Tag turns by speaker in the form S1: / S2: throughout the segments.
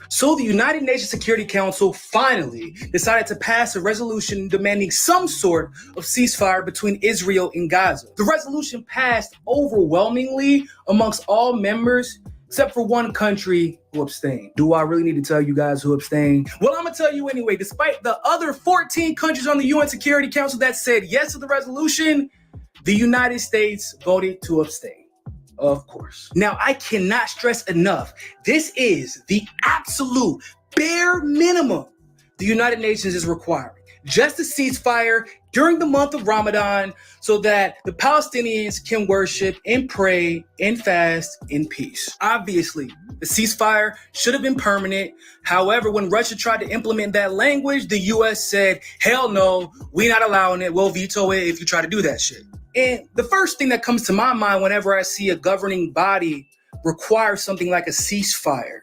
S1: So the United Nations Security Council finally decided to pass a resolution demanding some sort of ceasefire between Israel and Gaza. The resolution passed overwhelmingly amongst all members, except for one country who abstained. Do I really need to tell you guys who abstained? Well, I'm gonna tell you anyway. Despite the other 14 countries on the UN Security Council that said yes to the resolution, the United States voted to abstain. Of course. Now, I cannot stress enough, this is the absolute bare minimum the United Nations is requiring. Just a ceasefire during the month of Ramadan so that the Palestinians can worship and pray and fast in peace. Obviously, the ceasefire should have been permanent. However, when Russia tried to implement that language, the US said, hell no, we're not allowing it. We'll veto it if you try to do that shit. And the first thing that comes to my mind whenever I see a governing body require something like a ceasefire,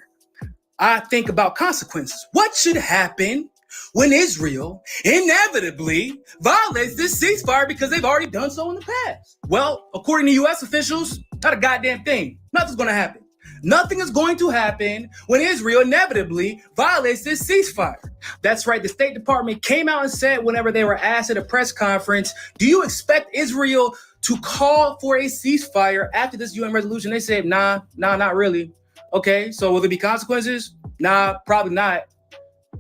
S1: I think about consequences. What should happen when Israel inevitably violates this ceasefire because they've already done so in the past? Well, according to US officials, not a goddamn thing. Nothing's gonna happen. Nothing is going to happen when Israel inevitably violates this ceasefire. That's right. The State Department came out and said whenever they were asked at a press conference, do you expect Israel to call for a ceasefire after this UN resolution? They said, nah, not really. Okay, so will there be consequences? Nah, probably not.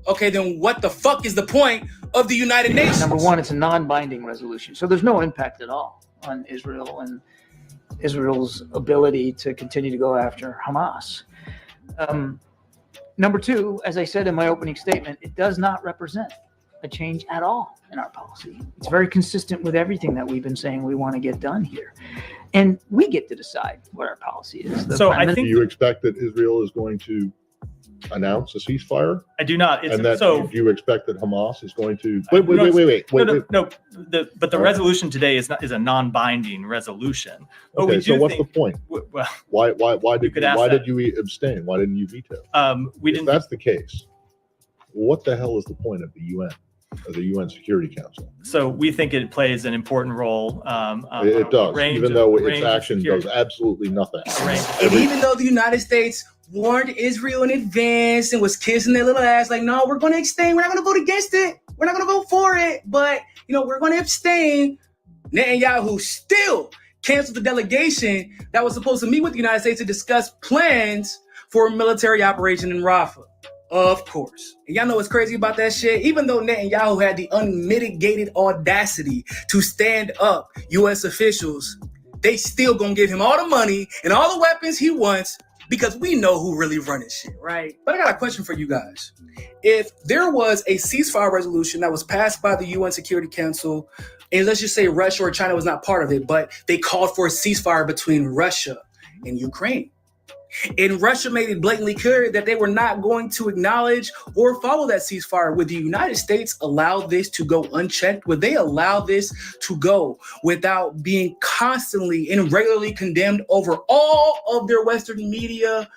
S1: Okay, then what the fuck is the point of the United Nations?
S2: Number one, it's a non-binding resolution. So there's no impact at all on Israel and Israel's ability to continue to go after Hamas. Number two, as I said in my opening statement, it does not represent a change at all in our policy. It's very consistent with everything that we've been saying we want to get done here. And we get to decide what our policy is.
S3: Do you expect that Israel is going to announce a ceasefire?
S4: I do not.
S3: And that do you expect that Hamas is going to wait?
S4: No. But the resolution today is a non-binding resolution. But
S3: okay, so what's the point?
S4: Well,
S3: why did you abstain? Why didn't you veto?
S4: If
S3: that's the case, what the hell is the point of the UN? Of the UN Security Council.
S4: So we think it plays an important role.
S3: It does, even though its action does absolutely nothing.
S1: And even though the United States warned Israel in advance and was kissing their little ass like, no, we're going to abstain. We're not going to vote against it. We're not going to vote for it. But, we're going to abstain. Netanyahu still canceled the delegation that was supposed to meet with the United States to discuss plans for a military operation in Rafah. Of course. And y'all know what's crazy about that shit? Even though Netanyahu had the unmitigated audacity to stand up U.S. officials, they still gonna give him all the money and all the weapons he wants because we know who really running shit, right? But I got a question for you guys. If there was a ceasefire resolution that was passed by the UN Security Council, and let's just say Russia or China was not part of it, but they called for a ceasefire between Russia and Ukraine, and Russia made it blatantly clear that they were not going to acknowledge or follow that ceasefire, would the United States allow this to go unchecked? Would they allow this to go without being constantly and regularly condemned over all of their Western media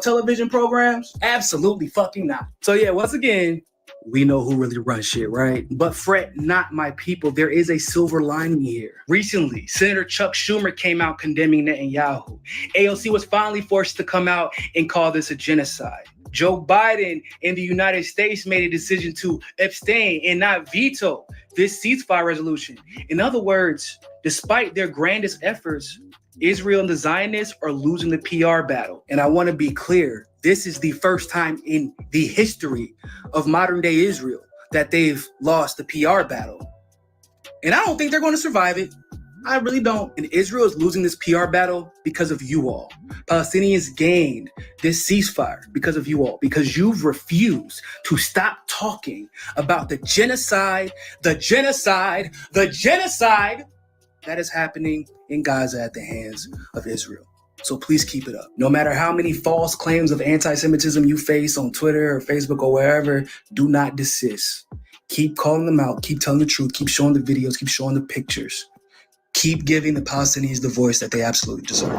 S1: television programs? Absolutely fucking not. So yeah, once again, we know who really runs shit, right? But fret not, my people. There is a silver lining here. Recently, Senator Chuck Schumer came out condemning Netanyahu. AOC was finally forced to come out and call this a genocide. Joe Biden and the United States made a decision to abstain and not veto this ceasefire resolution. In other words, despite their grandest efforts, Israel and the Zionists are losing the PR battle. And I want to be clear, this is the first time in the history of modern day Israel that they've lost the PR battle. And I don't think they're going to survive it. I really don't. And Israel is losing this PR battle because of you all. Palestinians gained this ceasefire because of you all, because you've refused to stop talking about the genocide that is happening in Gaza at the hands of Israel. So please keep it up. No matter how many false claims of anti-Semitism you face on Twitter or Facebook or wherever, do not desist. Keep calling them out. Keep telling the truth. Keep showing the videos. Keep showing the pictures. Keep giving the Palestinians the voice that they absolutely deserve.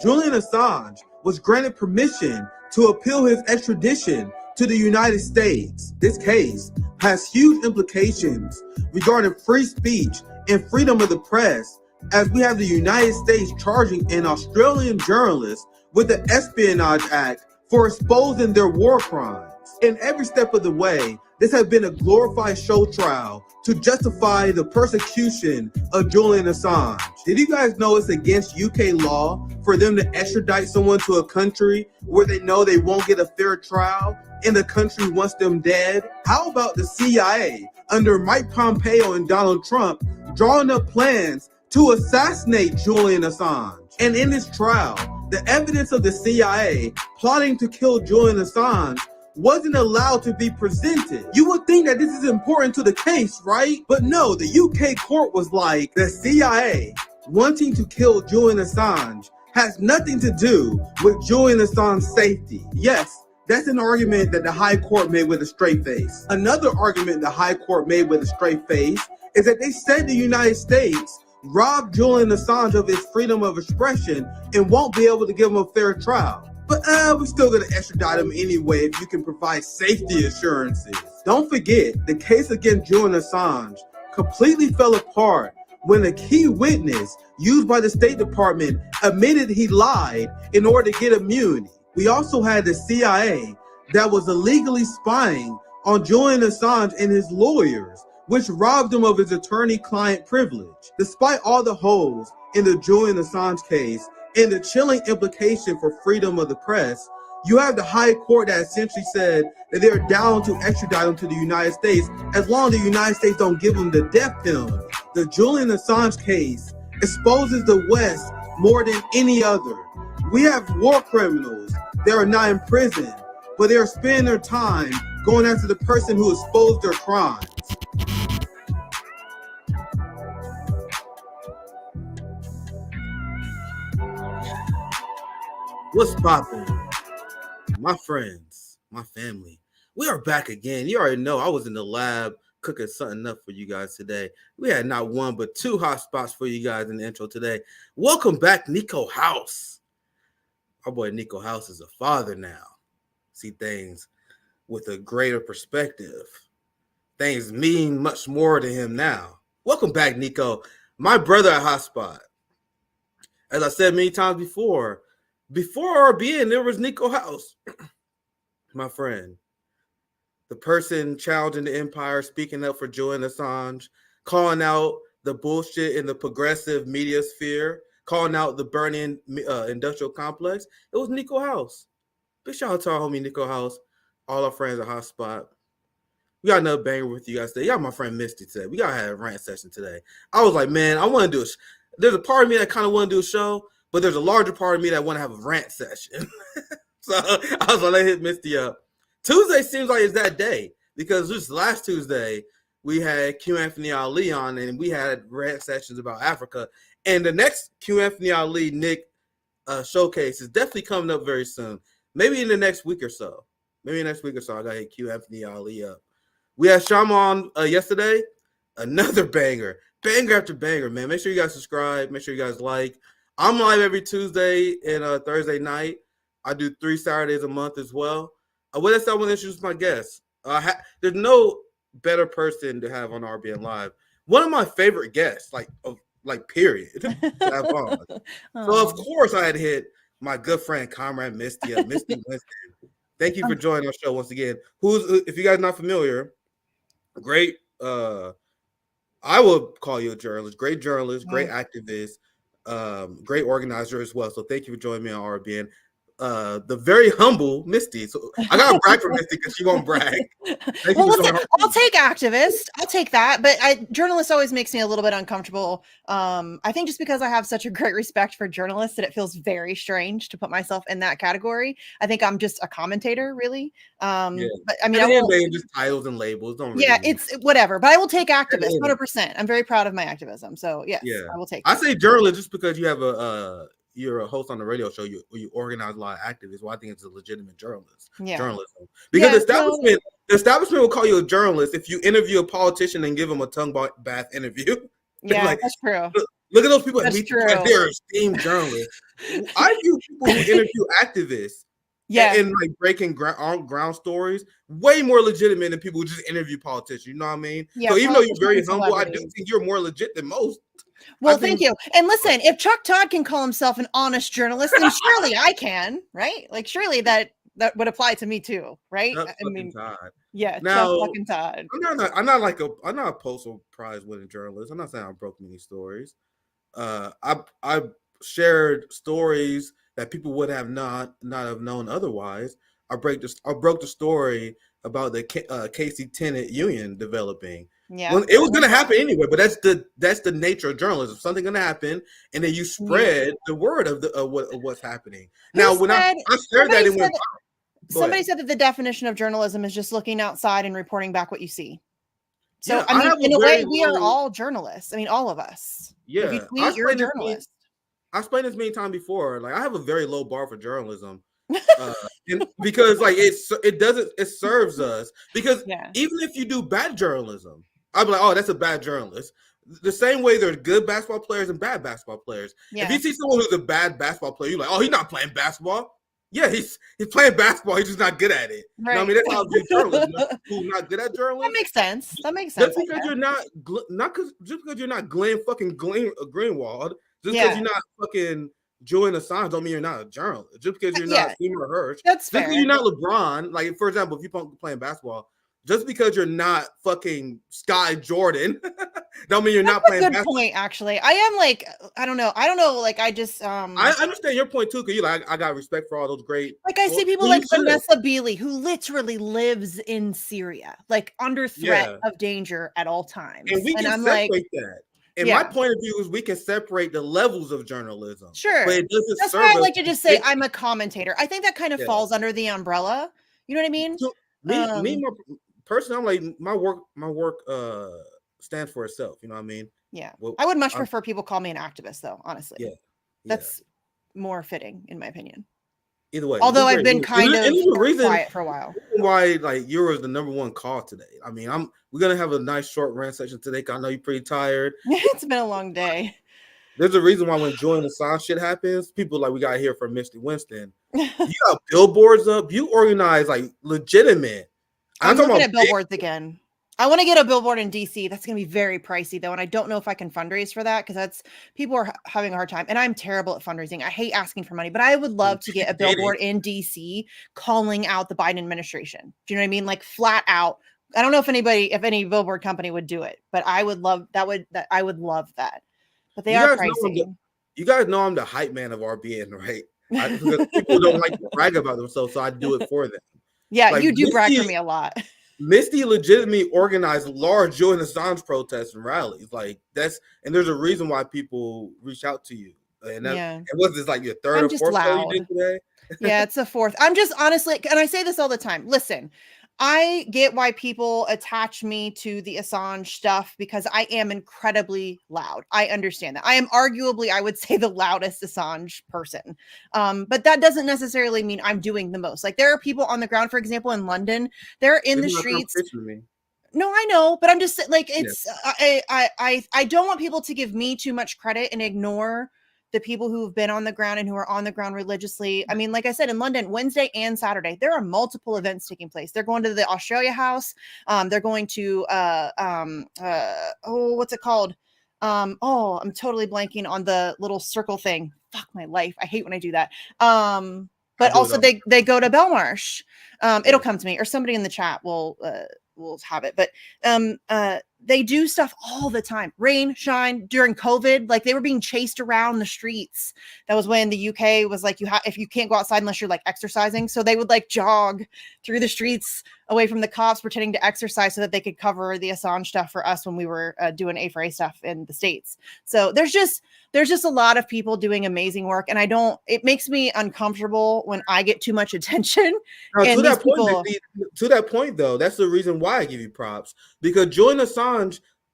S5: Julian Assange was granted permission to appeal his extradition to the United States. This case has huge implications regarding free speech and freedom of the press as we have the United States charging an Australian journalist with the Espionage Act for exposing their war crimes. In every step of the way, this has been a glorified show trial to justify the persecution of Julian Assange. Did you guys know it's against UK law for them to extradite someone to a country where they know they won't get a fair trial and the country wants them dead? How about the CIA under Mike Pompeo and Donald Trump drawing up plans to assassinate Julian Assange? And in this trial, the evidence of the CIA plotting to kill Julian Assange wasn't allowed to be presented. You would think that this is important to the case, right? But no, the UK court was like, the CIA wanting to kill Julian Assange has nothing to do with Julian Assange's safety. Yes, that's an argument that the High Court made with a straight face. Another argument the High Court made with a straight face is that they said the United States robbed Julian Assange of his freedom of expression and won't be able to give him a fair trial. But we're still going to extradite him anyway if you can provide safety assurances. Don't forget, the case against Julian Assange completely fell apart when a key witness used by the State Department admitted he lied in order to get immunity. We also had the CIA that was illegally spying on Julian Assange and his lawyers, which robbed him of his attorney-client privilege. Despite all the holes in the Julian Assange case and the chilling implication for freedom of the press, you have the High Court that essentially said that they're down to extradite him to the United States as long as the United States don't give him the death penalty. The Julian Assange case exposes the West more than any other. We have war criminals that are not in prison, but they are spending their time going after the person who exposed their crimes. What's poppin'? My friends, my family, we are back again. You already know I was in the lab cooking something up for you guys today. We had not one but two hot spots for you guys in the intro today. Welcome back, Nico House. Our boy Nico House is a father now. See things with a greater perspective. Things mean much more to him now. Welcome back, Nico. My brother at Hotspot. As I said many times before RBN, there was Nico House, my friend. The person challenging the empire, speaking up for Julian Assange, calling out the bullshit in the progressive media sphere, calling out the burning industrial complex. It was Nico House. Big shout out to our homie Nico House, all our friends at Hotspot. We got another banger with you guys today. Y'all, my friend Misty today. We got to have a rant session today. I was like, man, I want to do there's a part of me that kind of want to do a show, but there's a larger part of me that want to have a rant session. So I was like, let's hit Misty up. Tuesday seems like it's that day because this last Tuesday we had Q Anthony Ali on and we had rant sessions about Africa. And the next Q Anthony Ali Nick showcase is definitely coming up very soon. Maybe in the next week or so. I got to hit Q Anthony Ali up. We had Shama on yesterday. Another banger. Banger after banger, man. Make sure you guys subscribe. Make sure you guys like. I'm live every Tuesday and Thursday night. I do 3 Saturdays a month as well. With this, I want to introduce my guests. There's no better person to have on RBN Live. One of my favorite guests, like period, to have on. So of course I had to hit my good friend, comrade Misty Winston. Thank you for joining our show once again. If you guys are not familiar, great. I would call you a journalist, great activist, great organizer as well. So thank you for joining me on RBN. The very humble Misty. So I gotta brag for Misty because she won't brag.
S6: I'll take activist. I'll take that. But journalist always makes me a little bit uncomfortable. I think just because I have such a great respect for journalists that it feels very strange to put myself in that category. I think I'm just a commentator, really. But I mean,
S5: just titles and labels.
S6: It's whatever. But I will take activist 100%. I'm very proud of my activism. So yes, I will take.
S5: I say journalist just because you have you're a host on the radio show. You organize a lot of activists. Well, I think it's a legitimate journalism. Because the establishment will call you a journalist if you interview a politician and give them a tongue bath interview.
S6: Yeah, that's true.
S5: Look at those people.
S6: That's true.
S5: They're esteemed journalists. I view people who interview activists. And like breaking ground stories, way more legitimate than people who just interview politicians. You know what I mean? Yeah, so even though you're very humble, I do think you're more legit than most.
S6: Well,
S5: think-
S6: thank you. And listen, if Chuck Todd can call himself an honest journalist, then surely I can, right? Like, surely that would apply to me too, right?
S5: Chuck
S6: I
S5: fucking
S6: mean,
S5: Todd.
S6: yeah,
S5: Now-
S6: Chuck fucking Todd.
S5: I'm not a Pulitzer Prize winning journalist. I'm not saying I broke many stories. I shared stories that people would have not have known otherwise. I broke the story about the KC Tenant union developing.
S6: Yeah,
S5: Well, it was going to happen anyway, but that's the nature of journalism. Something's going to happen, and then you spread the word of what's happening. Now, when I shared that, it went.
S6: Somebody said that the definition of journalism is just looking outside and reporting back what you see. So,
S5: Yeah,
S6: I mean, in a way, we are
S5: low-
S6: all journalists. I mean, all of us.
S5: Yeah,
S6: If you tweet, you're a journalist.
S5: I explained this many times before. Like, I have a very low bar for journalism, because like it serves us. Because even if you do bad journalism, I'd be like, oh, that's a bad journalist. The same way there's good basketball players and bad basketball players.
S6: Yeah.
S5: If you see someone who's a bad basketball player, you're like, oh, he's not playing basketball. Yeah, he's playing basketball. He's just not good at it.
S6: Right.
S5: You know what I mean, that's how I view journalism. Who's not good at journalism?
S6: That makes sense. That makes sense.
S5: Just because you're not Glenn Greenwald, just because you're not fucking Julian Assange, don't mean you're not a journalist. Just because you're not Seymour Hersh,
S6: that's
S5: just
S6: fair.
S5: because you're not LeBron, like for example, if you're playing basketball, just because you're not fucking Sky Jordan, don't mean you're not playing
S6: good
S5: basketball.
S6: point, actually. I am like, I don't know. Like, I just
S5: I understand your point too, because you like I got respect for all those great.
S6: Like, I see people like Vanessa Beeley, who literally lives in Syria, like under threat of danger at all times.
S5: And we can
S6: I'm
S5: separate
S6: like,
S5: that. And my point of view is we can separate the levels of journalism.
S6: Sure.
S5: But it doesn't
S6: That's
S5: serve
S6: why I
S5: us.
S6: like to just say I'm a commentator. I think that kind of falls under the umbrella. You know what I mean?
S5: So personally, I'm like my work stands for itself. You know what I mean?
S6: Yeah.
S5: Well,
S6: I would much prefer people call me an activist, though. Honestly,
S5: yeah.
S6: That's more fitting, in my opinion.
S5: Either way,
S6: although I've been kind of
S5: reason
S6: quiet for a while.
S5: Why like yours is the number one call today? I mean, we're gonna have a nice short rant section today. 'Cause I know you're pretty tired.
S6: It's been a long day.
S5: There's a reason why when Julian Assange shit happens, people like we got to hear from Misty Winston. You got billboards up. You organize like legitimate.
S6: I'm looking at billboards again. I want to get a billboard in DC. That's going to be very pricey though. And I don't know if I can fundraise for that because people are having a hard time. And I'm terrible at fundraising. I hate asking for money, but I would love to get a billboard in DC calling out the Biden administration. Do you know what I mean? Like flat out. I don't know if any billboard company would do it, but I would love that. I would love that. But they are pricey.
S5: You guys know I'm the hype man of RBN, right? Because people don't like to brag about themselves, so I do it for them.
S6: Yeah, like, you do brag for me a lot.
S5: Misty legitimately organized large Julian Assange protests and rallies. Like and there's a reason why people reach out to you. And it was this like your third or fourth show you did today?
S6: Yeah, it's a fourth. I'm just honestly, and I say this all the time. Listen, I get why people attach me to the Assange stuff because I am incredibly loud. I understand that. I am arguably, I would say, the loudest Assange person. But that doesn't necessarily mean I'm doing the most. Like there are people on the ground, for example, in London, they're in the streets. No, I know, but I'm just like, it's, I don't want people to give me too much credit and ignore the people who have been on the ground and who are on the ground religiously. I mean, like I said, in London, Wednesday and Saturday, there are multiple events taking place. They're going to the Australia House. They're going to, what's it called? I'm totally blanking on the little circle thing. Fuck my life. I hate when I do that. But also they go to Belmarsh. It'll come to me or somebody in the chat will have it. But they do stuff all the time. Rain, shine, during COVID, like they were being chased around the streets. That was when the UK was like, if you can't go outside unless you're like exercising. So they would like jog through the streets away from the cops, pretending to exercise so that they could cover the Assange stuff for us when we were doing A4A stuff in the States. So there's just a lot of people doing amazing work. And it makes me uncomfortable when I get too much attention.
S5: Now, to that point, though, that's the reason why I give you props, because Julian Assange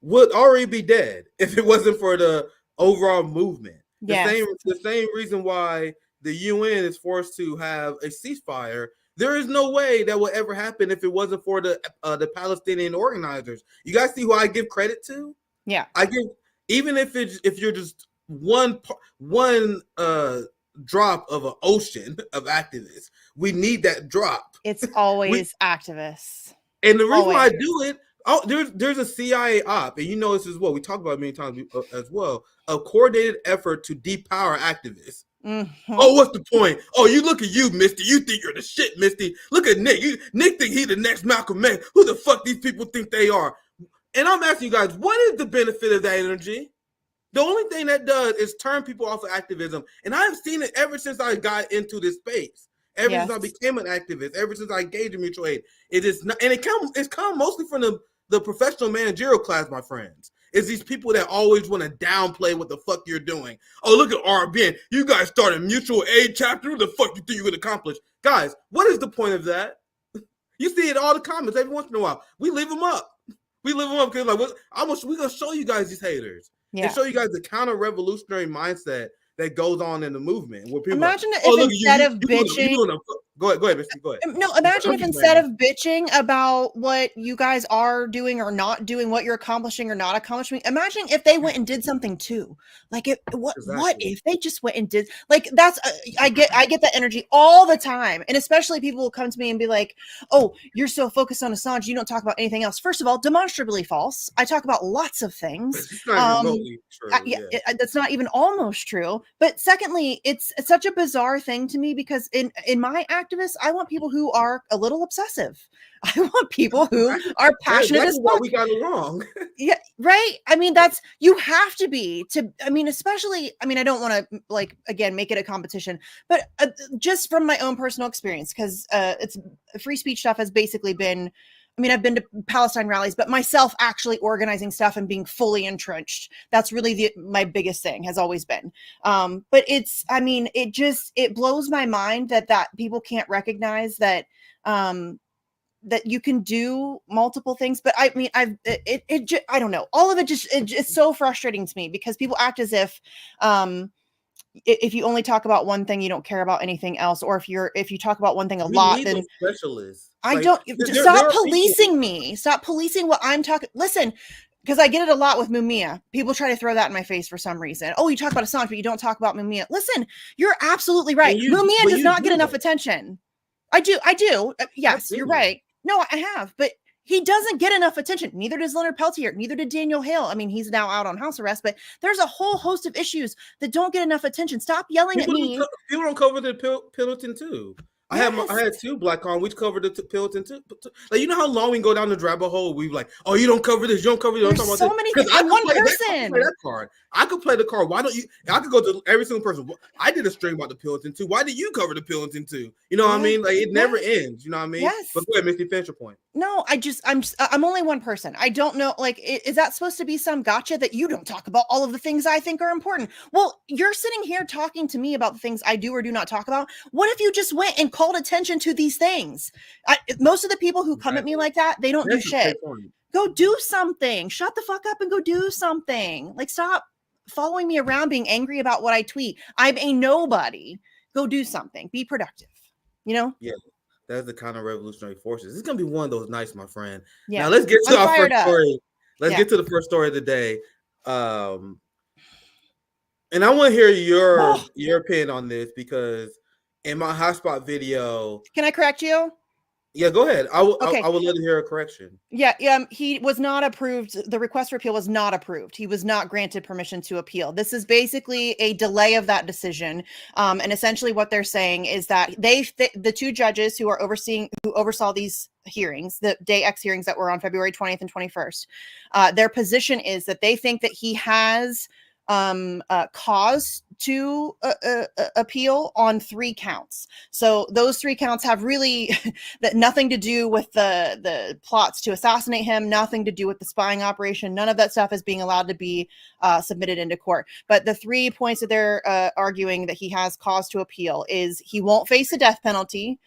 S5: would already be dead if it wasn't for the overall movement. The same reason why the UN is forced to have a ceasefire. There is no way that would ever happen if it wasn't for the Palestinian organizers. You guys see who I give credit to?
S6: Yeah,
S5: I give, even if you're just one drop of an ocean of activists. We need that drop.
S6: It's always activists.
S5: And the reason why I do it, Oh, there's a CIA op, and you know this as well. We talked about it many times as well. A coordinated effort to depower activists. Oh, what's the point? Oh, you look at you, Misty. You think you're the shit, Misty. Look at Nick. Nick think he the next Malcolm X. Who the fuck these people think they are? And I'm asking you guys, what is the benefit of that energy? The only thing that does is turn people off of activism. And I've seen it ever since I got into this space. Ever since I became an activist, ever since I engaged in mutual aid. It is not, and it's come mostly from the professional managerial class, my friends. It's these people that always want to downplay what the fuck you're doing. Oh, look at RBN. You guys started mutual aid chapter. What the fuck you think you could accomplish? Guys, what is the point of that? You see it in all the comments every once in a while. We leave them up. We leave them up because like we're gonna show you guys these haters. And show you guys the counter-revolutionary mindset that goes on in the movement. Where people
S6: imagine if instead of bitching,
S5: go ahead, Misty, go ahead.
S6: No, imagine if instead of bitching about what you guys are doing or not doing, what you're accomplishing or not accomplishing, imagine if they went and did something too. Like, what if they just went and did? Like, that's I get that energy all the time, and especially people will come to me and be like, "Oh, you're so focused on Assange, you don't talk about anything else." First of all, demonstrably false. I talk about lots of things.
S5: It's not remotely true.
S6: That's not even almost true. But secondly, it's such a bizarre thing to me because in my activists, I want people who are a little obsessive. I want people who are passionate as
S5: fuck. We got it wrong.
S6: Yeah, right. I mean, you have to be especially, I don't want to like, again, make it a competition, but just from my own personal experience, because it's free speech stuff has basically been, I've been to Palestine rallies, but myself actually organizing stuff and being fully entrenched. That's really my biggest thing has always been. But it blows my mind that people can't recognize that, that you can do multiple things. But I don't know. All of it it's so frustrating to me because people act as if you only talk about one thing, you don't care about anything else. Or if you talk about one thing a lot, then
S5: specialists.
S6: Stop policing me. Stop policing what I'm talking. Listen, because I get it a lot with Mumia. People try to throw that in my face for some reason. Oh, you talk about Assange, but you don't talk about Mumia. Listen, you're absolutely right. Mumia does not get enough attention. I do. Yes, you're right. No, I have, but he doesn't get enough attention. Neither does Leonard Peltier. Neither did Daniel Hale. He's now out on house arrest, but there's a whole host of issues that don't get enough attention. Stop yelling at me.
S5: People don't cover the Pendleton too. Yes. I had two black on. We covered the Pendleton too. Like, you know how long we can go down the rabbit hole? We like, oh, you don't cover this. You don't cover this.
S6: There's so many things. I'm one person.
S5: That card. I could play the card. Why don't you? I could go to every single person. I did a string about the Pendleton too. Why did you cover the Pendleton too? You know what I mean? Like, it never ends. You know what I mean?
S6: Yes.
S5: But go ahead, Misty, finish your point.
S6: No, I'm only one person. I don't know. Like, is that supposed to be some gotcha that you don't talk about all of the things I think are important? Well, you're sitting here talking to me about the things I do or do not talk about. What if you just went and called attention to these things? Most of the people who come at me like that, they don't do shit. Go do something. Shut the fuck up and go do something. Like, stop following me around being angry about what I tweet. I'm a nobody. Go do something. Be productive. You know?
S5: Yeah. That's the kind of revolutionary forces. It's gonna be one of those nights, my friend.
S6: Yeah.
S5: Now let's get to our first story. Let's get to the first story of the day. And I want to hear your opinion on this because in my hotspot video,
S6: can I correct you?
S5: Yeah, go ahead. I would love to hear a correction.
S6: Yeah, he was not approved. The request for appeal was not approved. He was not granted permission to appeal. This is basically a delay of that decision. And essentially what they're saying is that the two judges who oversaw these hearings, the day X hearings that were on February 20th and 21st, their position is that they think that he has cause to appeal on 3 counts. So those 3 counts have really nothing to do with the plots to assassinate him, nothing to do with the spying operation. None of that stuff is being allowed to be submitted into court. But the 3 points that they're arguing that he has cause to appeal is he won't face the death penalty.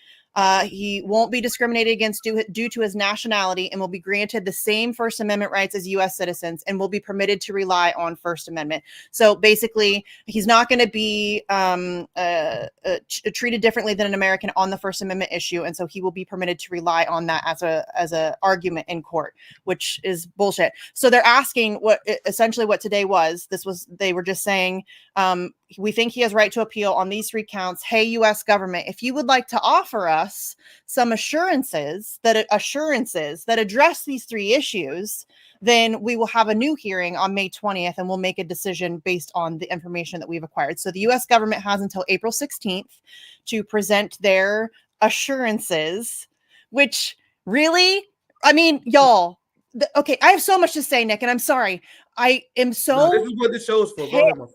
S6: He won't be discriminated against due to his nationality and will be granted the same First Amendment rights as U.S. citizens and will be permitted to rely on First Amendment. So basically, he's not going to be treated differently than an American on the First Amendment issue, and so he will be permitted to rely on that as a argument in court, which is bullshit. So they're asking what today was. They were just saying, we think he has right to appeal on these 3 counts. Hey, U.S. government, if you would like to offer us us some assurances that address these three issues, then we will have a new hearing on May 20th, and we'll make a decision based on the information that we've acquired. So the U.S. government has until April 16th to present their assurances, which really, I mean, y'all, okay, I have so much to say, Nick, and I'm sorry. I am so
S5: this is what this show is for. Go ahead, my friend.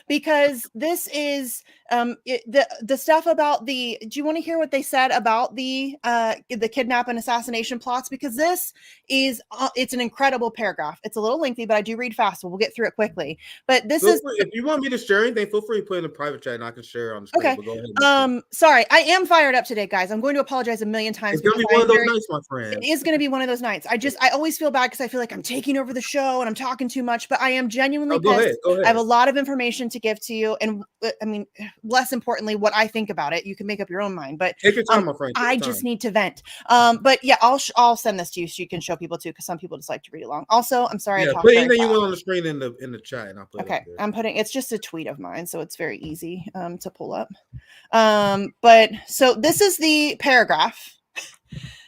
S6: Because this is the stuff about the. Do you want to hear what they said about the kidnap and assassination plots? Because this is it's an incredible paragraph. It's a little lengthy, but I do read fast, so we'll get through it quickly. But this is
S5: if you want me to share anything, feel free to put it in the private chat, and I can share it on the screen.
S6: okay.
S5: But go ahead,
S6: sorry, I am fired up today, guys. I'm going to apologize a million times.
S5: It's gonna be one of those nights, my friend.
S6: It is going to be one of those nights. I always feel bad because I feel like I'm taking over the show and I'm talking too much, but I am genuinely pissed.
S5: Go ahead.
S6: I have a lot of information to give to you, and I mean, less importantly, what I think about it. You can make up your own mind, but
S5: take your time, my friend.
S6: I just need to vent. But yeah, I'll send this to you so you can show people too, because some people just like to read along. Also, I'm sorry.
S5: Yeah, put anything you want on the screen in the chat, and I'll put
S6: okay.
S5: it up there.
S6: I'm putting. It's just a tweet of mine, so it's very easy to pull up. But so this is the paragraph.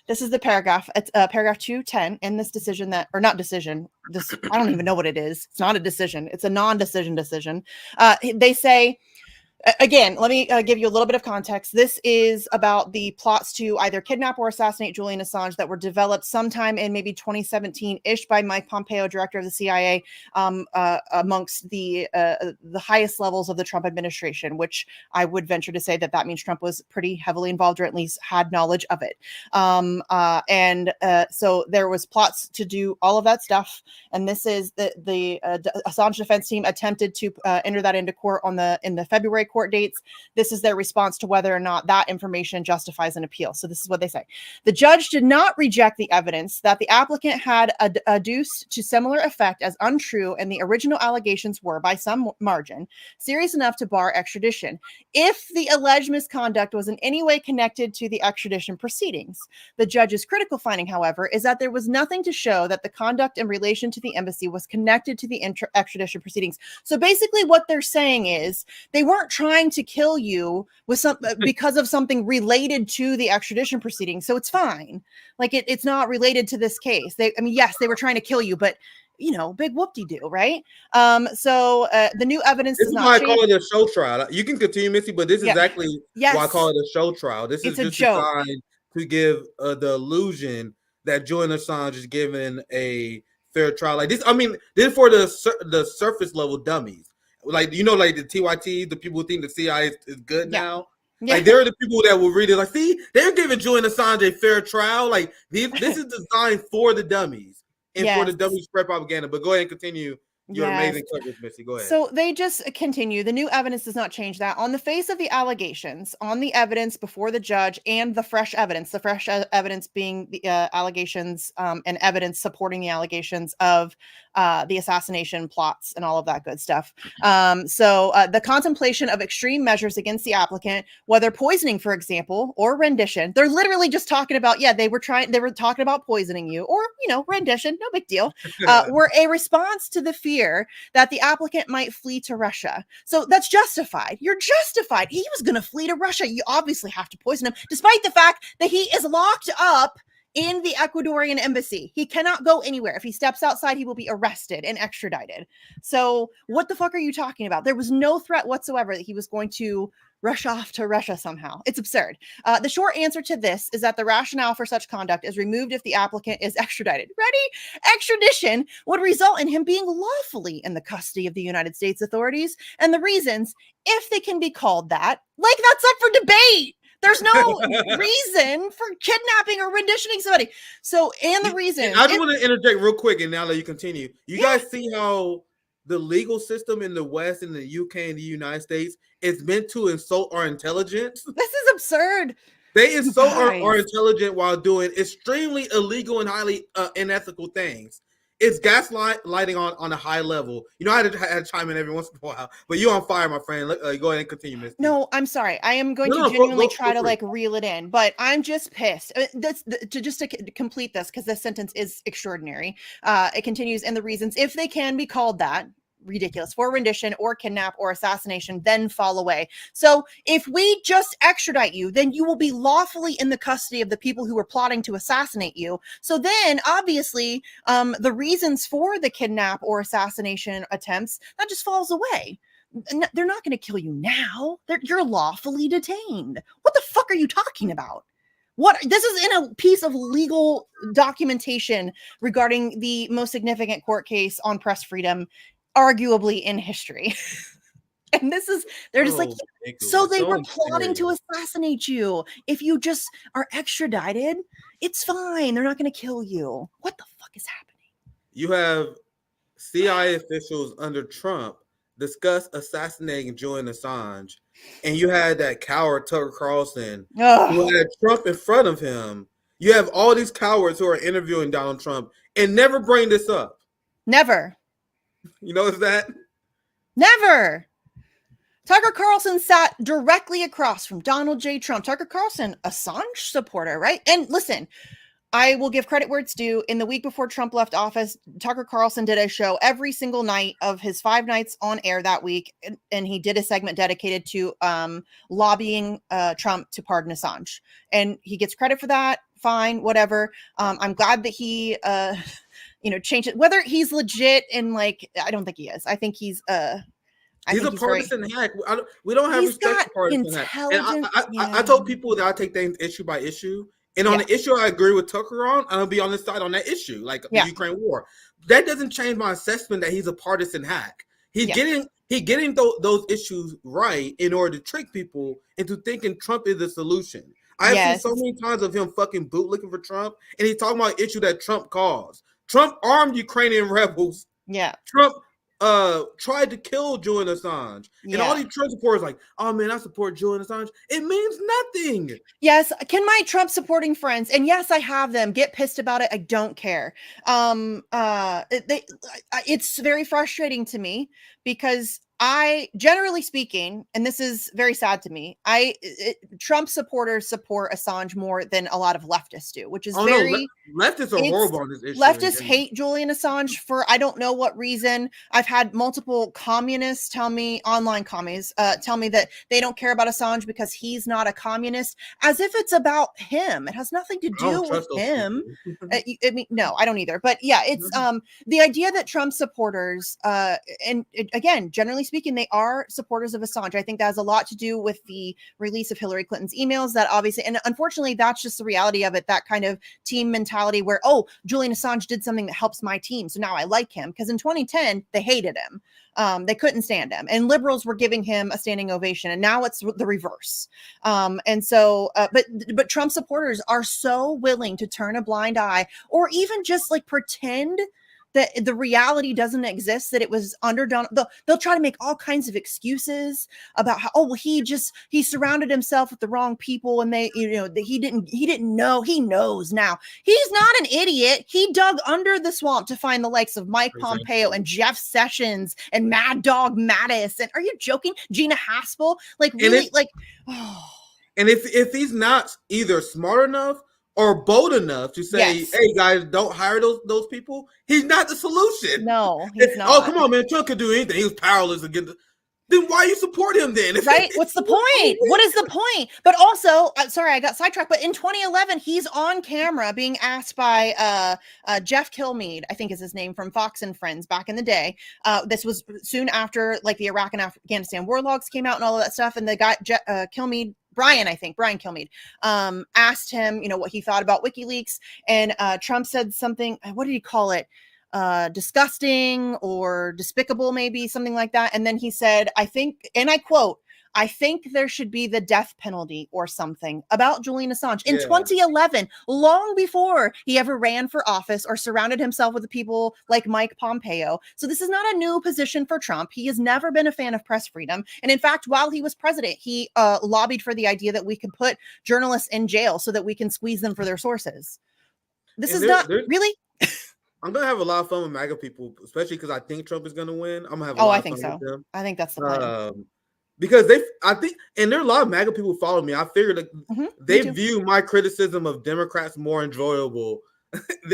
S6: This is the paragraph. It's paragraph 210 in this decision that, or not decision. This I don't even know what it is. It's not a decision. It's a non-decision decision. They say. Again, let me give you a little bit of context. This is about the plots to either kidnap or assassinate Julian Assange that were developed sometime in maybe 2017-ish by Mike Pompeo, director of the CIA, amongst the highest levels of the Trump administration, which I would venture to say that means Trump was pretty heavily involved, or at least had knowledge of it. So there was plots to do all of that stuff. And this is the Assange defense team attempted to enter that into court in the February court dates. This is their response to whether or not that information justifies an appeal. So this is what they say. The judge did not reject the evidence that the applicant had adduced to similar effect as untrue, and the original allegations were, by some margin, serious enough to bar extradition, if the alleged misconduct was in any way connected to the extradition proceedings. The judge's critical finding, however, is that there was nothing to show that the conduct in relation to the embassy was connected to the extradition proceedings. So basically what they're saying is they weren't trying to kill you with because of something related to the extradition proceedings. So it's fine. Like it's not related to this case. Yes, they were trying to kill you, but big whoop-de-doo, right? So the new evidence
S5: this
S6: does
S5: is
S6: not
S5: why
S6: change.
S5: I call it a show trial. You can continue, Missy, but this is exactly
S6: Yes.
S5: why I call it a show trial. This
S6: It's
S5: is
S6: a
S5: just
S6: joke.
S5: designed to give the illusion that Julian Assange is given a fair trial. Like this, this is for the surface level dummies. Like the TYT, the people who think the CIA is good now. Yeah. Like they're the people that will read it. Like, see, they're giving Julian Assange a fair trial. Like this is designed for the dummies and for the dummy spread propaganda. But go ahead and continue your amazing coverage, Missy. Go ahead.
S6: So they just continue. The new evidence does not change that. On the face of the allegations, on the evidence before the judge, and the fresh evidence being the allegations and evidence supporting the allegations of the assassination plots and all of that good stuff. So the contemplation of extreme measures against the applicant, whether poisoning, for example, or rendition, they're literally just talking about, they were talking about poisoning you, or, rendition, no big deal, were a response to the fear that the applicant might flee to Russia. So that's justified. You're justified. He was going to flee to Russia. You obviously have to poison him, despite the fact that he is locked up in the Ecuadorian embassy. He cannot go anywhere. If he steps outside, he will be arrested and extradited. So what the fuck are you talking about? There was no threat whatsoever that he was going to rush off to Russia somehow. It's absurd. The short answer to this is that the rationale for such conduct is removed if the applicant is extradited. Ready? Extradition would result in him being lawfully in the custody of the United States authorities, and the reasons, if they can be called that, that's up for debate. There's no reason for kidnapping or renditioning somebody. So, and the reason.
S5: I just want to interject real quick, and now that you continue. You guys see how the legal system in the West, in the UK, and the United States is meant to insult our intelligence?
S6: This is absurd.
S5: They insult our intelligence while doing extremely illegal and highly unethical things. It's gaslighting on a high level. I had to chime in every once in a while, but you're on fire, my friend. Go ahead and continue, Misty.
S6: No, I'm sorry. I am going to genuinely try to reel it in, but I'm just pissed. To complete this, because this sentence is extraordinary. It continues, and the reasons, if they can be called that, ridiculous, for rendition or kidnap or assassination, then fall away. So if we just extradite you, then you will be lawfully in the custody of the people who were plotting to assassinate you. So then obviously the reasons for the kidnap or assassination attempts, that just falls away. They're not going to kill you now. You're lawfully detained. What the fuck are you talking about? What? This is in a piece of legal documentation regarding the most significant court case on press freedom, arguably in history. And they're just like, so they were plotting to assassinate you. If you just are extradited, it's fine. They're not going to kill you. What the fuck is happening?
S5: You have CIA officials under Trump discuss assassinating Julian Assange, and you had that coward Tucker Carlson who had Trump in front of him. You have all these cowards who are interviewing Donald Trump and never bring this up.
S6: Never.
S5: You notice that?
S6: Never. Tucker Carlson sat directly across from Donald J. Trump. Tucker Carlson, Assange supporter, right? And listen, I will give credit where it's due. In the week before Trump left office, Tucker Carlson did a show every single night of his 5 nights on air that week. And he did a segment dedicated to lobbying Trump to pardon Assange. And he gets credit for that. Fine, whatever. I'm glad that he, changed it. Whether he's legit and I don't think he is. I think he's
S5: he's a partisan hack. We don't have respect for partisan hack. And I told people that I take things issue by issue. And on the issue I agree with Tucker on, I'm going to be on his side on that issue, like the Ukraine war. That doesn't change my assessment that he's a partisan hack. He's getting those issues right in order to trick people into thinking Trump is the solution. I've seen so many times of him fucking bootlicking for Trump, and he's talking about an issue that Trump caused. Trump armed Ukrainian rebels.
S6: Yeah.
S5: Trump tried to kill Julian Assange. And all these Trump supporters like, oh man, I support Julian Assange. It means nothing.
S6: Yes. Can my Trump supporting friends, and yes, I have them, get pissed about it? I don't care. It's very frustrating to me because I, generally speaking, and this is very sad to me, Trump supporters support Assange more than a lot of leftists do, which is
S5: leftists are horrible on this issue.
S6: Leftists hate Julian Assange for I don't know what reason. I've had multiple communists tell me, online commies, tell me that they don't care about Assange because he's not a communist, as if it's about him. It has nothing to do with him. I mean, no, I don't either. But yeah, it's the idea that Trump supporters, and again, generally speaking, they are supporters of Assange. I think that has a lot to do with the release of Hillary Clinton's emails that obviously, and unfortunately, that's just the reality of it, that kind of team mentality where, oh, Julian Assange did something that helps my team, so now I like him. Because in 2010, they hated him. They couldn't stand him. And liberals were giving him a standing ovation. And now it's the reverse. And so, but Trump supporters are so willing to turn a blind eye or even just pretend that the reality doesn't exist, that it was underdone. They'll try to make all kinds of excuses about how, oh, well, he surrounded himself with the wrong people and he didn't know. He knows now. He's not an idiot. He dug under the swamp to find the likes of Mike Pompeo and Jeff Sessions and Mad Dog Mattis. And are you joking? Gina Haspel? And
S5: if he's not either smart enough or bold enough to say, hey guys, don't hire those people, he's not the solution.
S6: No, he's not.
S5: Oh, come on, man. Trump could do anything. He was powerless against then why you support him then?
S6: Right? What's the point? What is the point? But also, sorry, I got sidetracked, but in 2011, he's on camera being asked by Jeff Kilmeade, I think is his name, from Fox and Friends back in the day. This was soon after the Iraq and Afghanistan war logs came out and all of that stuff. And the guy, Kilmeade, Brian Kilmeade, asked him, what he thought about WikiLeaks. And Trump said something, what did he call it? Disgusting or despicable, maybe something like that. And then he said, I think, and I quote, I think there should be the death penalty or something about Julian Assange in 2011, long before he ever ran for office or surrounded himself with the people like Mike Pompeo. So this is not a new position for Trump. He has never been a fan of press freedom. And in fact, while he was president, he lobbied for the idea that we could put journalists in jail so that we can squeeze them for their sources. This is not really...
S5: I'm going to have a lot of fun with MAGA people, especially because I think Trump is going to win. I'm going to have a lot of fun with them.
S6: I think that's the plan.
S5: Because and there are a lot of MAGA people who follow me. I figured they view my criticism of Democrats more enjoyable,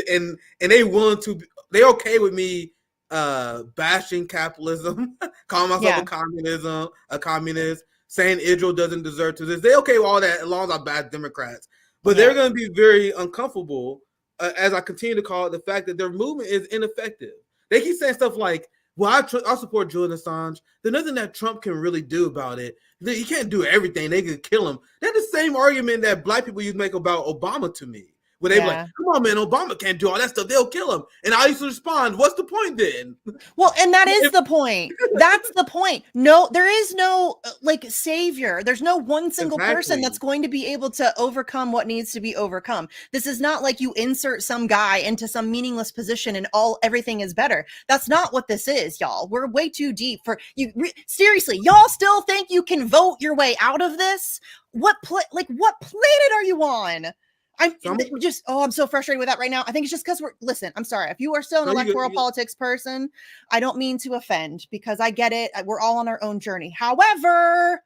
S5: and they're okay with me bashing capitalism, calling myself a communist, saying Israel doesn't deserve to this. They okay with all that as long as I bash Democrats. But they're going to be very uncomfortable as I continue to call it the fact that their movement is ineffective. They keep saying stuff like, well, I support Julian Assange. There's nothing that Trump can really do about it. He can't do everything. They could kill him. That's the same argument that black people used to make about Obama to me. Where they be like, come on, man, Obama can't do all that stuff. They'll kill him. And I used to respond, what's the point then?
S6: Well, and that is the point. That's the point. No, there is no like savior. There's no one single person that's going to be able to overcome what needs to be overcome. This is not like you insert some guy into some meaningless position and everything is better. That's not what this is, y'all. We're way too deep for you. Seriously, y'all still think you can vote your way out of this? What planet are you on? I'm so frustrated with that right now. I think it's just because listen, I'm sorry. If you are still an electoral politics person, I don't mean to offend because I get it. We're all on our own journey. However,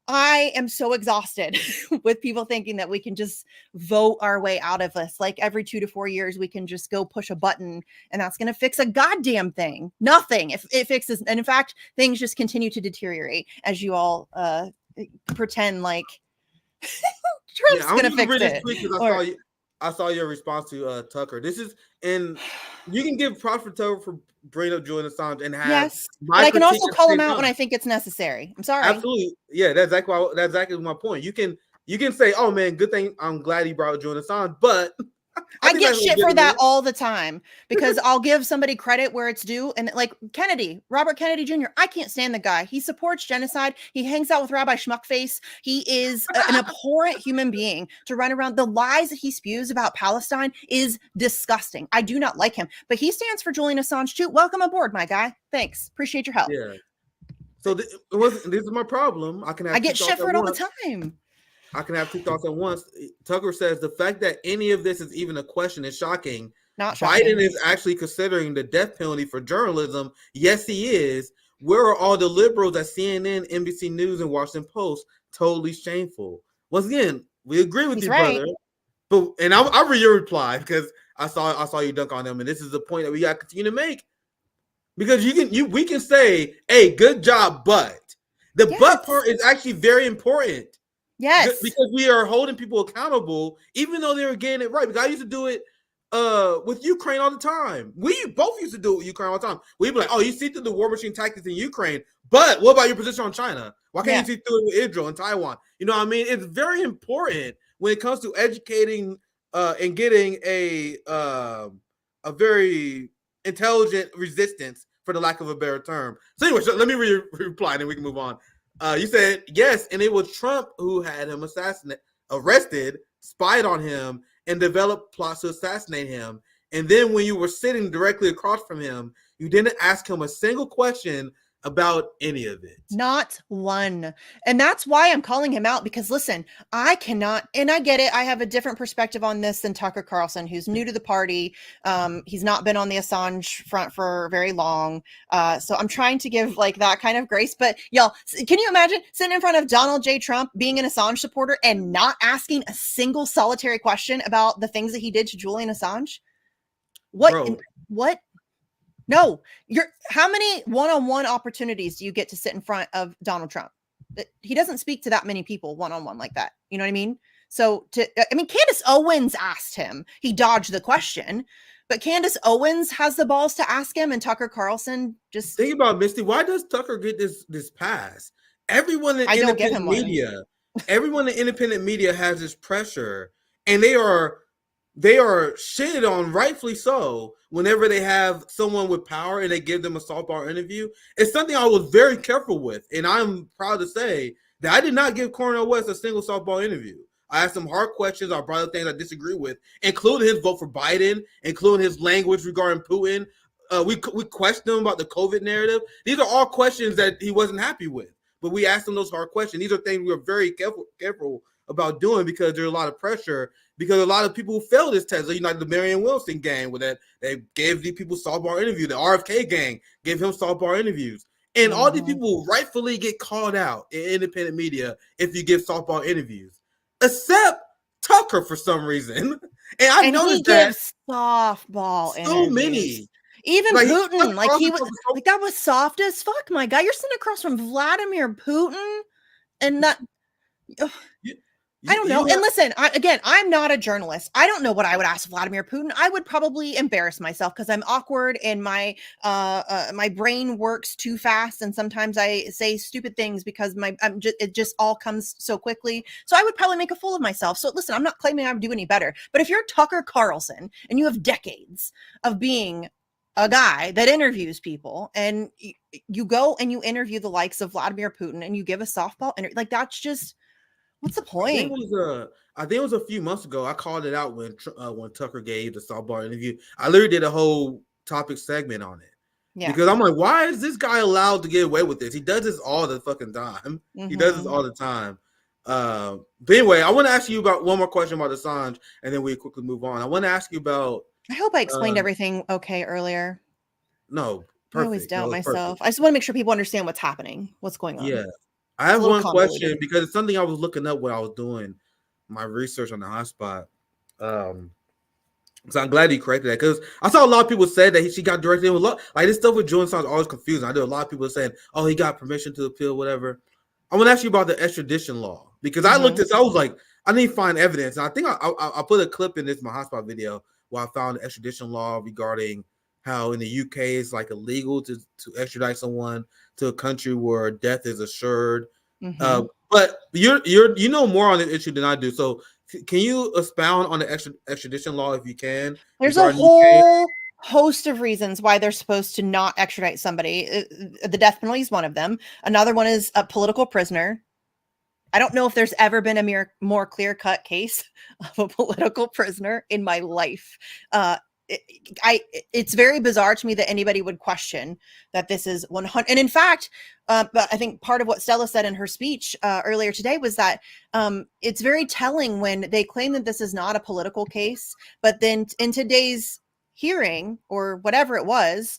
S6: I am so exhausted with people thinking that we can just vote our way out of this. Like every 2 to 4 years, we can just go push a button and that's going to fix a goddamn thing. Nothing. If it fixes. And in fact, things just continue to deteriorate as you all pretend like Trump's gonna fix it.
S5: I saw your response to Tucker. This is, and you can give props for Tucker for bringing up Julian Assange and have
S6: but I can also call him out when I think it's necessary. I'm sorry.
S5: Absolutely, yeah, that's exactly my point. You can say, "Oh man, good thing I'm glad he brought Julian Assange," but
S6: I get shit for that all the time because I'll give somebody credit where it's due. And like Robert Kennedy Jr., I can't stand the guy. He supports genocide. He hangs out with Rabbi Schmuckface. He is an abhorrent human being to run around. The lies that he spews about Palestine is disgusting. I do not like him, but he stands for Julian Assange too. Welcome aboard, my guy. Thanks. Appreciate your help.
S5: Yeah. So this is my problem. I get
S6: shit for it all the time.
S5: I can have two thoughts at once. Tucker says the fact that any of this is even a question is shocking.
S6: Not shocking.
S5: Biden is actually considering the death penalty for journalism. Yes, he is. Where are all the liberals at CNN, NBC News, and Washington Post? Totally shameful. Once again, we agree with you, brother. But I'll read your reply because I saw you dunk on them, and this is the point that we got to continue to make. Because we can say, "Hey, good job," but the but part is actually very important.
S6: Yes,
S5: because we are holding people accountable, even though they were getting it right. Because I used to do it with Ukraine all the time. We both used to do it with Ukraine all the time. We'd be like, "Oh, you see through the war machine tactics in Ukraine, but what about your position on China? Why can't you see through it with Israel and Taiwan?" You know what I mean? It's very important when it comes to educating and getting a very intelligent resistance, for the lack of a better term. So anyway, let me reply, and then we can move on. You said yes, and it was Trump who had him arrested, spied on him, and developed plots to assassinate him. And then when you were sitting directly across from him, you didn't ask him a single question about any of it.
S6: Not one. And that's why I'm calling him out, because listen, I cannot, and I get it. I have a different perspective on this than Tucker Carlson, who's new to the party. He's not been on the Assange front for very long. So I'm trying to give like that kind of grace. But y'all, can you imagine sitting in front of Donald J. Trump, being an Assange supporter and not asking a single solitary question about the things that he did to Julian Assange? What? No, how many one-on-one opportunities do you get to sit in front of Donald Trump? He doesn't speak to that many people one-on-one like that. You know what I mean? So Candace Owens asked him. He dodged the question, but Candace Owens has the balls to ask him, and Tucker Carlson just
S5: think about Misty. Why does Tucker get this pass? Everyone in independent media has this pressure, and they are shitted on, rightfully so, whenever they have someone with power and they give them a softball interview. It's something I was very careful with, and I'm proud to say that I did not give Cornel West a single softball interview. I asked him hard questions. I brought up things I disagree with, including his vote for Biden, including his language regarding Putin. We questioned him about the COVID narrative. These are all questions that he wasn't happy with, but we asked him those hard questions. These are things we were very careful about doing because there's a lot of pressure. Because a lot of people who failed this test, like the Marianne Wilson gang, where they gave these people softball interviews. The RFK gang gave him softball interviews. And all these people rightfully get called out in independent media if you give softball interviews, except Tucker for some reason. And I noticed that
S6: softball
S5: so
S6: interviews.
S5: many.
S6: Even
S5: Like,
S6: Putin, like he was,
S5: so-
S6: like that was soft as fuck. My guy, you're sitting across from Vladimir Putin, and that. Ugh. I don't know. And listen, I'm not a journalist. I don't know what I would ask Vladimir Putin. I would probably embarrass myself because I'm awkward and my brain works too fast, and sometimes I say stupid things because it just all comes so quickly. So I would probably make a fool of myself. So listen, I'm not claiming I would do any better. But if you're Tucker Carlson and you have decades of being a guy that interviews people, and you go and you interview the likes of Vladimir Putin, and you give a softball interview, like that's just. What's the point?
S5: I think it was a few months ago. I called it out when Tucker gave the softball interview. I literally did a whole topic segment on it. Yeah. Because I'm like, why is this guy allowed to get away with this? He does this all the fucking time. Mm-hmm. He does this all the time. But anyway, I want to ask you about one more question about Assange, and then we quickly move on. I want to ask you about.
S6: I hope I explained everything okay earlier.
S5: No, perfect.
S6: I always doubt myself. Perfect. I just want to make sure people understand what's happening, what's going on.
S5: Yeah. I have one question because it's something I was looking up when I was doing my research on the hotspot. So I'm glad you corrected that, because I saw a lot of people say that she got directed in with like this stuff with Julian Assange always confusing. I know a lot of people saying, "Oh, he got permission to appeal, whatever." I want to ask you about the extradition law, because I looked at this. I was like, I need to find evidence, and I think I put a clip in my hotspot video where I found the extradition law regarding how in the UK it's like illegal to extradite someone to a country where death is assured. Mm-hmm. But you know more on the issue than I do. So can you expound on the extradition law if you can?
S6: There's a whole host of reasons why they're supposed to not extradite somebody. The death penalty is one of them. Another one is a political prisoner. I don't know if there's ever been a more clear-cut case of a political prisoner in my life. It's very bizarre to me that anybody would question that this is 100. And in fact, but I think part of what Stella said in her speech earlier today was that it's very telling when they claim that this is not a political case, but then in today's hearing or whatever it was,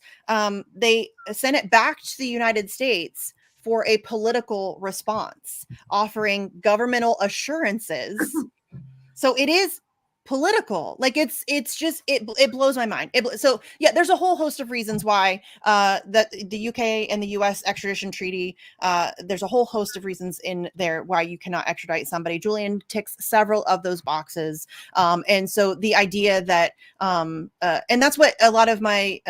S6: they sent it back to the United States for a political response, offering governmental assurances. So it is political. Like it's just it blows my mind. So yeah, there's a whole host of reasons why that the UK and the US extradition treaty, there's a whole host of reasons in there why you cannot extradite somebody. Julian ticks several of those boxes, and so the idea that and that's what a lot of my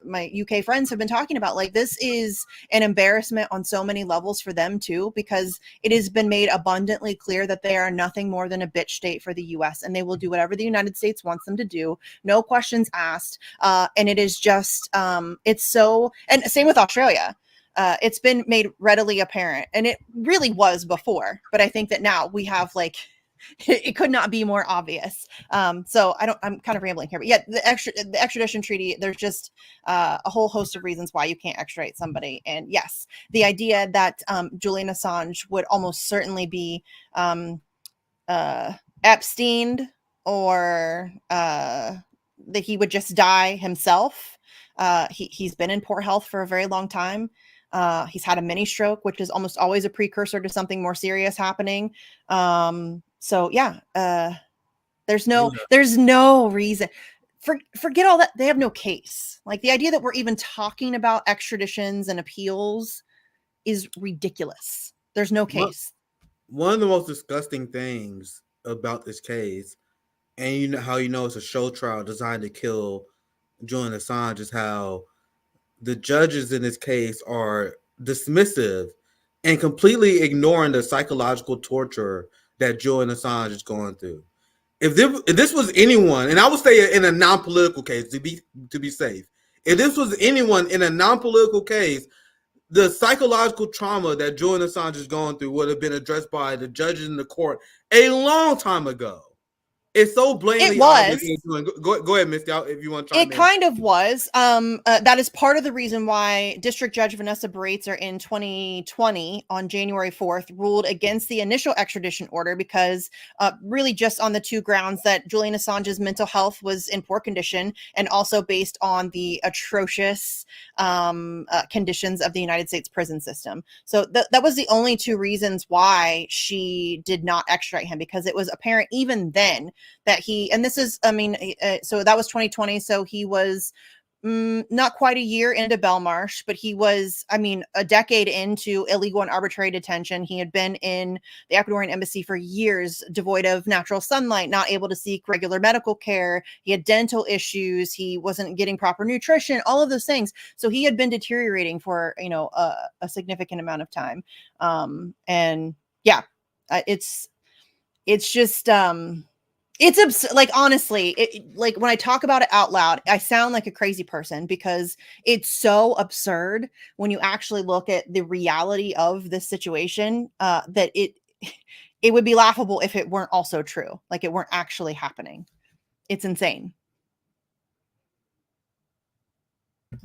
S6: my UK friends have been talking about. Like, this is an embarrassment on so many levels for them too, because it has been made abundantly clear that they are nothing more than a bitch state for the US, and they will do whatever the United States wants them to do, no questions asked. And it is just, it's so, and same with Australia. It's been made readily apparent, and it really was before, but I think that now we have like, it could not be more obvious. So I'm kind of rambling here, but yeah, the extradition treaty, there's just a whole host of reasons why you can't extradite somebody. And yes, the idea that Julian Assange would almost certainly be Epsteined, or that he would just die himself. He's been in poor health for a very long time. He's had a mini stroke, which is almost always a precursor to something more serious happening. So yeah, there's no reason. Forget all that. They have no case. Like, the idea that we're even talking about extraditions and appeals is ridiculous. There's no case.
S5: One of the most disgusting things about this case, and you know how it's a show trial designed to kill Julian Assange, is how the judges in this case are dismissive and completely ignoring the psychological torture that Julian Assange is going through. If this was anyone, and I would say in a non-political case to be safe, if this was anyone in a non-political case, the psychological trauma that Julian Assange is going through would have been addressed by the judges in the court a long time ago. It's so blatantly obvious. Go ahead, Misty, if you want to chime in.
S6: It kind of was. That is part of the reason why District Judge Vanessa Breitzer in 2020 on January 4th ruled against the initial extradition order, because really just on the two grounds that Julian Assange's mental health was in poor condition, and also based on the atrocious conditions of the United States prison system. So that was the only two reasons why she did not extradite him, because it was apparent even then that so that was 2020. So he was not quite a year into Belmarsh, but he was, I mean, a decade into illegal and arbitrary detention. He had been in the Ecuadorian embassy for years, devoid of natural sunlight, not able to seek regular medical care. He had dental issues. He wasn't getting proper nutrition, all of those things. So he had been deteriorating for, a significant amount of time. And yeah, it's just, it's like, honestly, like when I talk about it out loud, I sound like a crazy person because it's so absurd when you actually look at the reality of this situation, that it would be laughable if it weren't also true, like it weren't actually happening. It's insane.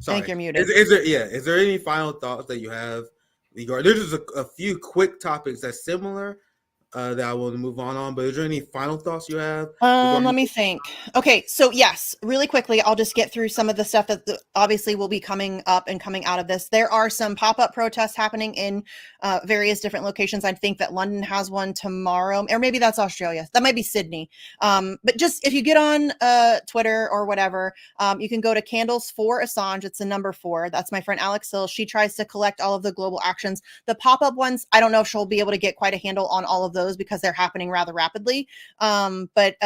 S5: Sorry.
S6: I think you're muted.
S5: Is there any final thoughts that you have? There's just a few quick topics that's similar that I want to move on. But is there any final thoughts you have?
S6: Let me think. Okay, so yes, really quickly, I'll just get through some of the stuff that obviously will be coming up and coming out of this. There are some pop-up protests happening in various different locations. I think that London has one tomorrow, or maybe that's Australia. That might be Sydney. But just if you get on Twitter or whatever, you can go to Candles for Assange. It's the number 4. That's my friend Alex Hill. She tries to collect all of the global actions. The pop-up ones, I don't know if she'll be able to get quite a handle on all of those because they're happening rather rapidly. But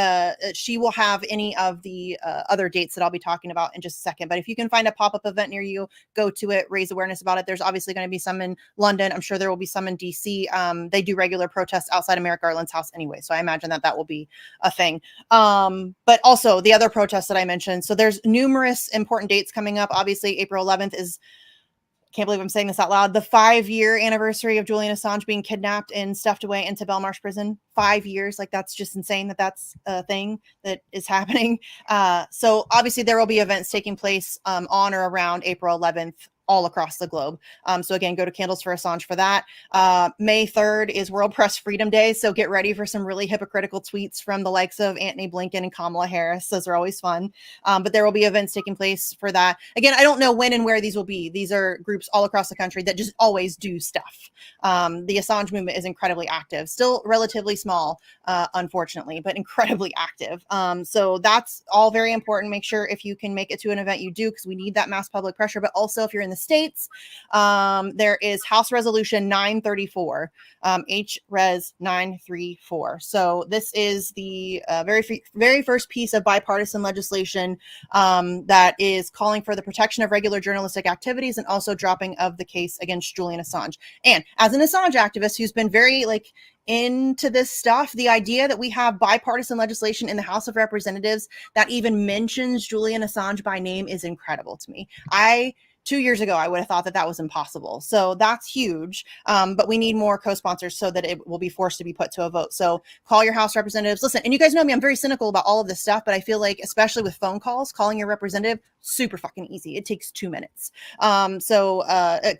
S6: she will have any of the other dates that I'll be talking about in just a second. But if you can find a pop-up event near you, go to it, raise awareness about it. There's obviously going to be some in London. I'm sure there will be some in DC. They do regular protests outside of Merrick Garland's house anyway, so I imagine that will be a thing. But also the other protests that I mentioned. So there's numerous important dates coming up. Obviously, April 11th is, can't believe I'm saying this out loud, the 5-year anniversary of Julian Assange being kidnapped and stuffed away into Belmarsh prison. 5 years. Like, that's just insane that that's a thing that is happening. So obviously there will be events taking place on or around April 11th all across the globe. So again, go to Candles for Assange for that. May 3rd is World Press Freedom Day. So get ready for some really hypocritical tweets from the likes of Antony Blinken and Kamala Harris. Those are always fun. But there will be events taking place for that. Again, I don't know when and where these will be. These are groups all across the country that just always do stuff. The Assange movement is incredibly active, still relatively small, unfortunately, but incredibly active. So that's all very important. Make sure if you can make it to an event, you do, because we need that mass public pressure. But also if you're in the States, there is House Resolution 934, HRes 934. So this is the very first piece of bipartisan legislation that is calling for the protection of regular journalistic activities and also dropping of the case against Julian Assange. And as an Assange activist who's been very into this stuff, the idea that we have bipartisan legislation in the House of Representatives that even mentions Julian Assange by name is incredible to me. 2 years ago, I would have thought that was impossible. So that's huge. But we need more co-sponsors so that it will be forced to be put to a vote. So call your House representatives. Listen, and you guys know me, I'm very cynical about all of this stuff, but I feel like, especially with phone calls, calling your representative, super fucking easy. It takes 2 minutes. So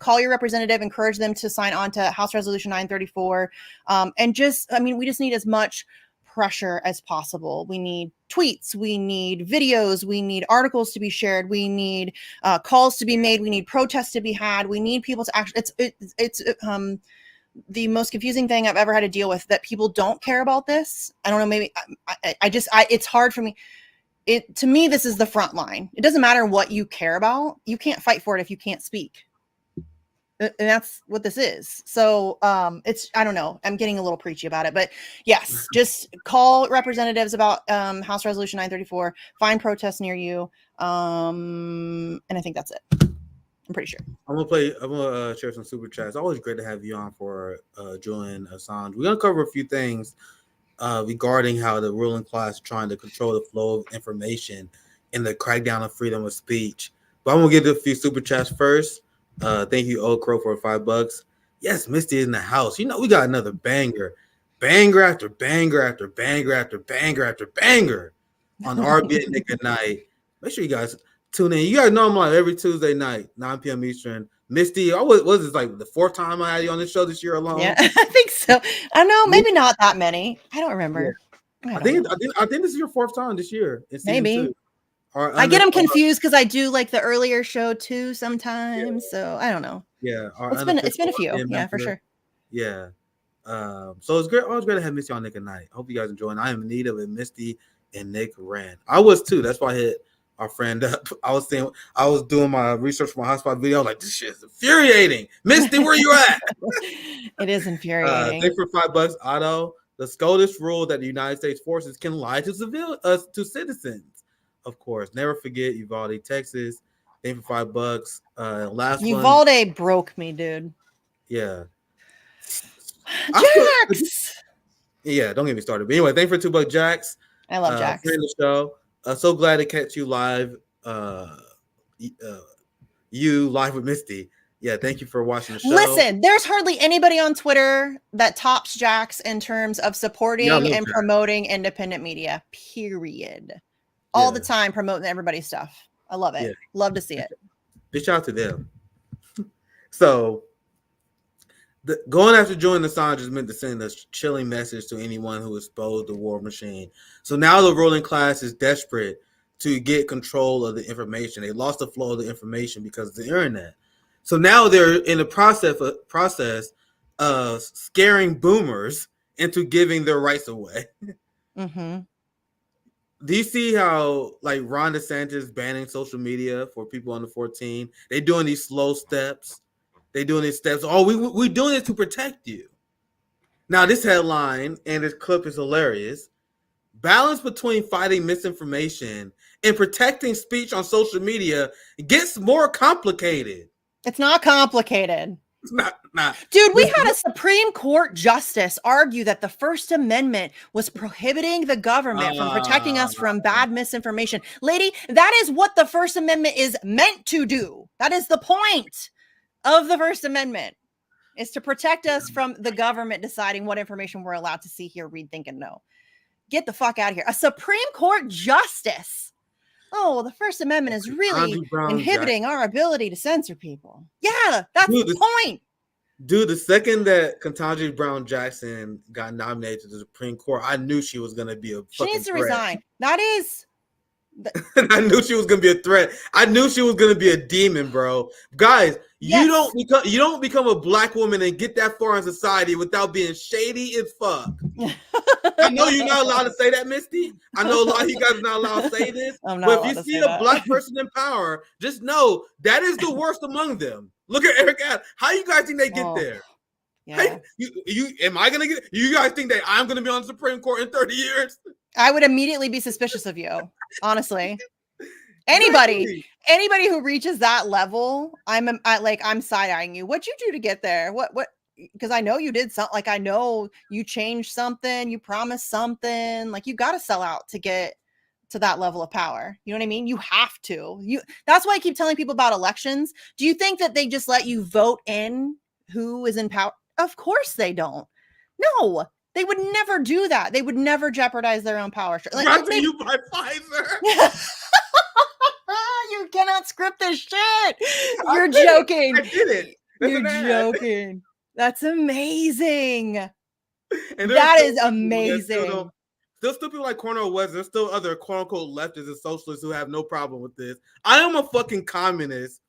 S6: call your representative, encourage them to sign on to House Resolution 934. And we just need as much pressure as possible. We need tweets, we need videos, we need articles to be shared, we need calls to be made, we need protests to be had, we need people to actually, it's the most confusing thing I've ever had to deal with, that people don't care about this. I don't know, maybe it's hard for me. To me, this is the front line. It doesn't matter what you care about. You can't fight for it if you can't speak. And that's what this is. So I don't know, I'm getting a little preachy about it, but yes, just call representatives about House Resolution 934, find protests near you. And I think that's it. I'm pretty sure. I'm
S5: gonna share some super chats. It's always great to have you on for Julian Assange. We're gonna cover a few things regarding how the ruling class is trying to control the flow of information and the crackdown of freedom of speech. But I'm gonna get a few super chats first. Thank you, Old Crow, for $5. Yes, Misty is in the house. We got another banger after banger after banger after banger after banger on RB at Nick at Night. Make sure you guys tune in. You guys know I'm on every Tuesday night, 9 p.m. Eastern. Misty, was this like the 4th time I had you on the show this year alone?
S6: Yeah, I think so. I know, maybe not that many. I don't remember.
S5: Yeah. I think this is your 4th time this year.
S6: Maybe. I get them confused because I do the earlier show too sometimes. Yeah. So I don't know.
S5: Yeah,
S6: it's been a few. Yeah, for sure.
S5: Yeah. So it's great. Always great to have Misty on Nick at Night. I hope you guys enjoying. I am Nita with Misty and Nick ran. I was too. That's why I hit our friend up. I was doing my research for my hotspot video. I was like, this shit is infuriating. Misty, where you at?
S6: It is infuriating.
S5: Thanks for $5, Otto. The SCOTUS rule that the United States forces can lie to to citizens. Of course, never forget Uvalde, Texas. Thanks for $5. Last one.
S6: Uvalde broke me, dude.
S5: Yeah.
S6: Jax.
S5: Yeah, don't get me started. But anyway, thanks for $2, Jax.
S6: I love Jax.
S5: Friend of the show. So glad to catch you live. You live with Misty. Yeah, thank you for watching the show.
S6: Listen, there's hardly anybody on Twitter that tops Jax in terms of supporting and promoting independent media, period. All the time promoting everybody's stuff. I love it.
S5: Yeah.
S6: Love to see it.
S5: Big shout out to them. So, going after Julian Assange is meant to send a chilling message to anyone who exposed the war machine. So now the ruling class is desperate to get control of the information. They lost the flow of the information because of the internet. So now they're in the process of scaring boomers into giving their rights away.
S6: Mm-hmm.
S5: Do you see how, like, Ron DeSantis banning social media for people under 14? They're doing these slow steps. They're doing these steps. Oh, we're doing it to protect you. Now, this headline and this clip is hilarious. Balance between fighting misinformation and protecting speech on social media gets more complicated.
S6: It's not complicated.
S5: It's not.
S6: Dude, we had a Supreme Court justice argue that the First Amendment was prohibiting the government from protecting us from bad misinformation. Lady, that is what the First Amendment is meant to do. That is the point of the First Amendment, is to protect us from the government deciding what information we're allowed to see, hear, read, think, and know. Get the fuck out of here. A Supreme Court justice. Oh, the First Amendment is really inhibiting our ability to censor people. Yeah, that's the point.
S5: Dude, the second that Ketanji Brown Jackson got nominated to the Supreme Court, I knew she was going to be a fucking
S6: She needs to
S5: threat.
S6: resign. That is...
S5: I knew she was going to be a threat. I knew she was going to be a demon, bro. Guys, you don't become a black woman and get that far in society without being shady as fuck. I know you're not allowed to say that, Misty. I know a lot of you guys are not allowed to say this. But if you see a black person in power, just know that is the worst among them. Look at Eric Adams. How you guys think they get there?
S6: Yeah.
S5: Hey, am I gonna get? You guys think that I'm gonna be on the Supreme Court in 30 years?
S6: I would immediately be suspicious of you, honestly. Anybody who reaches that level, I'm side-eyeing you. What'd you do to get there? What? Because I know you did something. Like, I know you changed something. You promised something. Like, you got to sell out to get to that level of power. You know what I mean? You have to. That's why I keep telling people about elections. Do you think that they just let you vote in who is in power? Of course they don't. No, they would never do that. They would never jeopardize their own power.
S5: Brought to you by Pfizer.
S6: You cannot script this shit. You're joking.
S5: I did it.
S6: You're joking. That's amazing. And that is amazing.
S5: There's still people like Cornel West. There's still other quote-unquote leftists and socialists who have no problem with this. I am a fucking communist.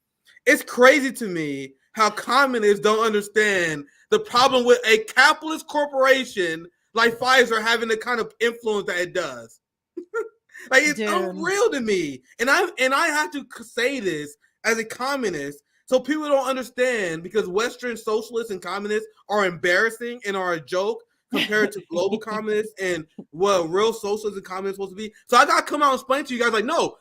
S5: It's crazy to me how communists don't understand the problem with a capitalist corporation like Pfizer having the kind of influence that it does. Like, it's unreal to me. And I have to say this as a communist so people don't understand, because Western socialists and communists are embarrassing and are a joke compared to global communists and what real socialists and communists are supposed to be. So I got to come out and explain to you guys, like, no,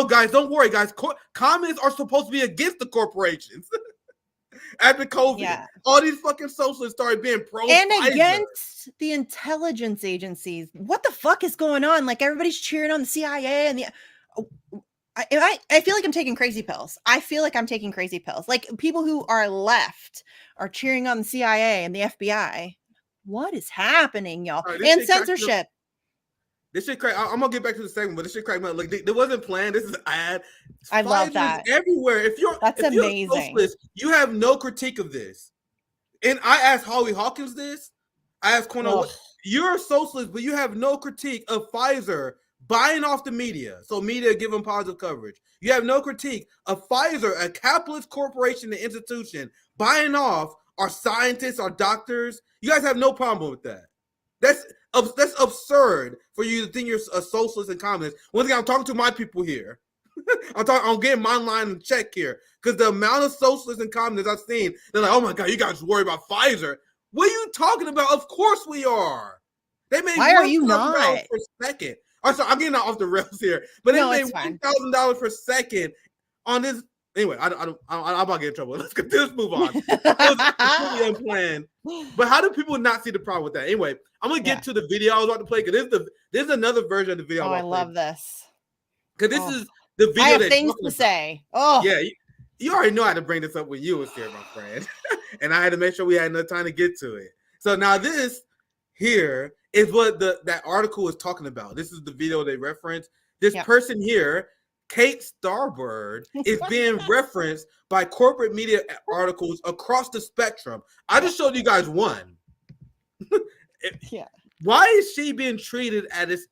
S5: guys, don't worry, guys. Communists are supposed to be against the corporations. After COVID, all these fucking socialists started being pro
S6: and
S5: Pfizer.
S6: Against the intelligence agencies. What the fuck is going on? Like, everybody's cheering on the CIA and the. I feel like I'm taking crazy pills. Like, people who are left are cheering on the CIA and the FBI. What is happening, y'all?
S5: Right,
S6: and censorship.
S5: This shit crazy. I'm gonna get back to the segment, but this shit crazy. Like, it wasn't planned. This is an ad.
S6: I love that.
S5: Everywhere. That's amazing. You're a socialist, you have no critique of this. And I asked Holly Hawkins this. I asked Cornel. You're a socialist, but you have no critique of Pfizer buying off the media. So media give them positive coverage. You have no critique of Pfizer, a capitalist corporation and institution, buying off our scientists, our doctors. You guys have no problem with that. That's absurd for you to think you're a socialist and communist. Once again, I'm talking to my people here. I'm getting my line in check here because the amount of socialists and communists I've seen, they're like, "Oh my god, you guys worry about Pfizer? What are you talking about? Of course we are. They made
S6: Why are you
S5: $1,000
S6: not?
S5: per second. I'm sorry, I'm getting off the rails here, but
S6: No,
S5: they
S6: it's
S5: made
S6: fine.
S5: $1,000 per second on this. Anyway, I'm about to get in trouble. Let's move on. It was completely unplanned. But how do people not see the problem with that? Anyway, I'm gonna get to the video I was about to play because this is another version of the video.
S6: Oh, I love this.
S5: Because this is the video.
S6: I have
S5: they're
S6: things
S5: talking
S6: to
S5: about.
S6: say. Oh,
S5: Yeah, you already know how to bring this up when you was here, my friend. And I had to make sure we had enough time to get to it. So now this here is what that article is talking about. This is the video they reference. This person here, Kate Starbird, is being referenced by corporate media articles across the spectrum. I just showed you guys one.
S6: yeah.
S5: Why is she being treated as this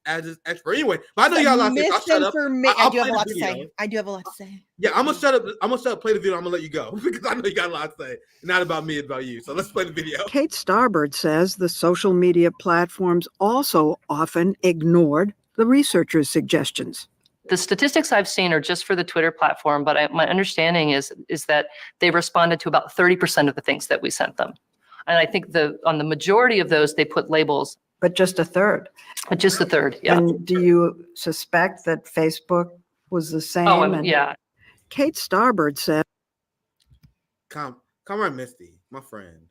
S5: expert? Anyway, but I know y'all lost it. I'll shut up.
S6: I do have a lot to say. I do have a lot to say.
S5: Yeah, I'm gonna shut up. I'm gonna shut up. Play the video. I'm gonna let you go because I know you got a lot to say. Not about me, it's about you. So let's play the video.
S7: Kate Starbird says the social media platforms also often ignored the researchers' suggestions.
S8: The statistics I've seen are just for the Twitter platform, but my understanding is that they responded to about 30% of the things that we sent them. And I think on the majority of those, they put labels.
S7: But just a third.
S8: But just a third, yeah.
S7: And do you suspect that Facebook was the same?
S8: Oh, yeah.
S7: Kate Starbird said,
S5: Come on, Misty, my friend.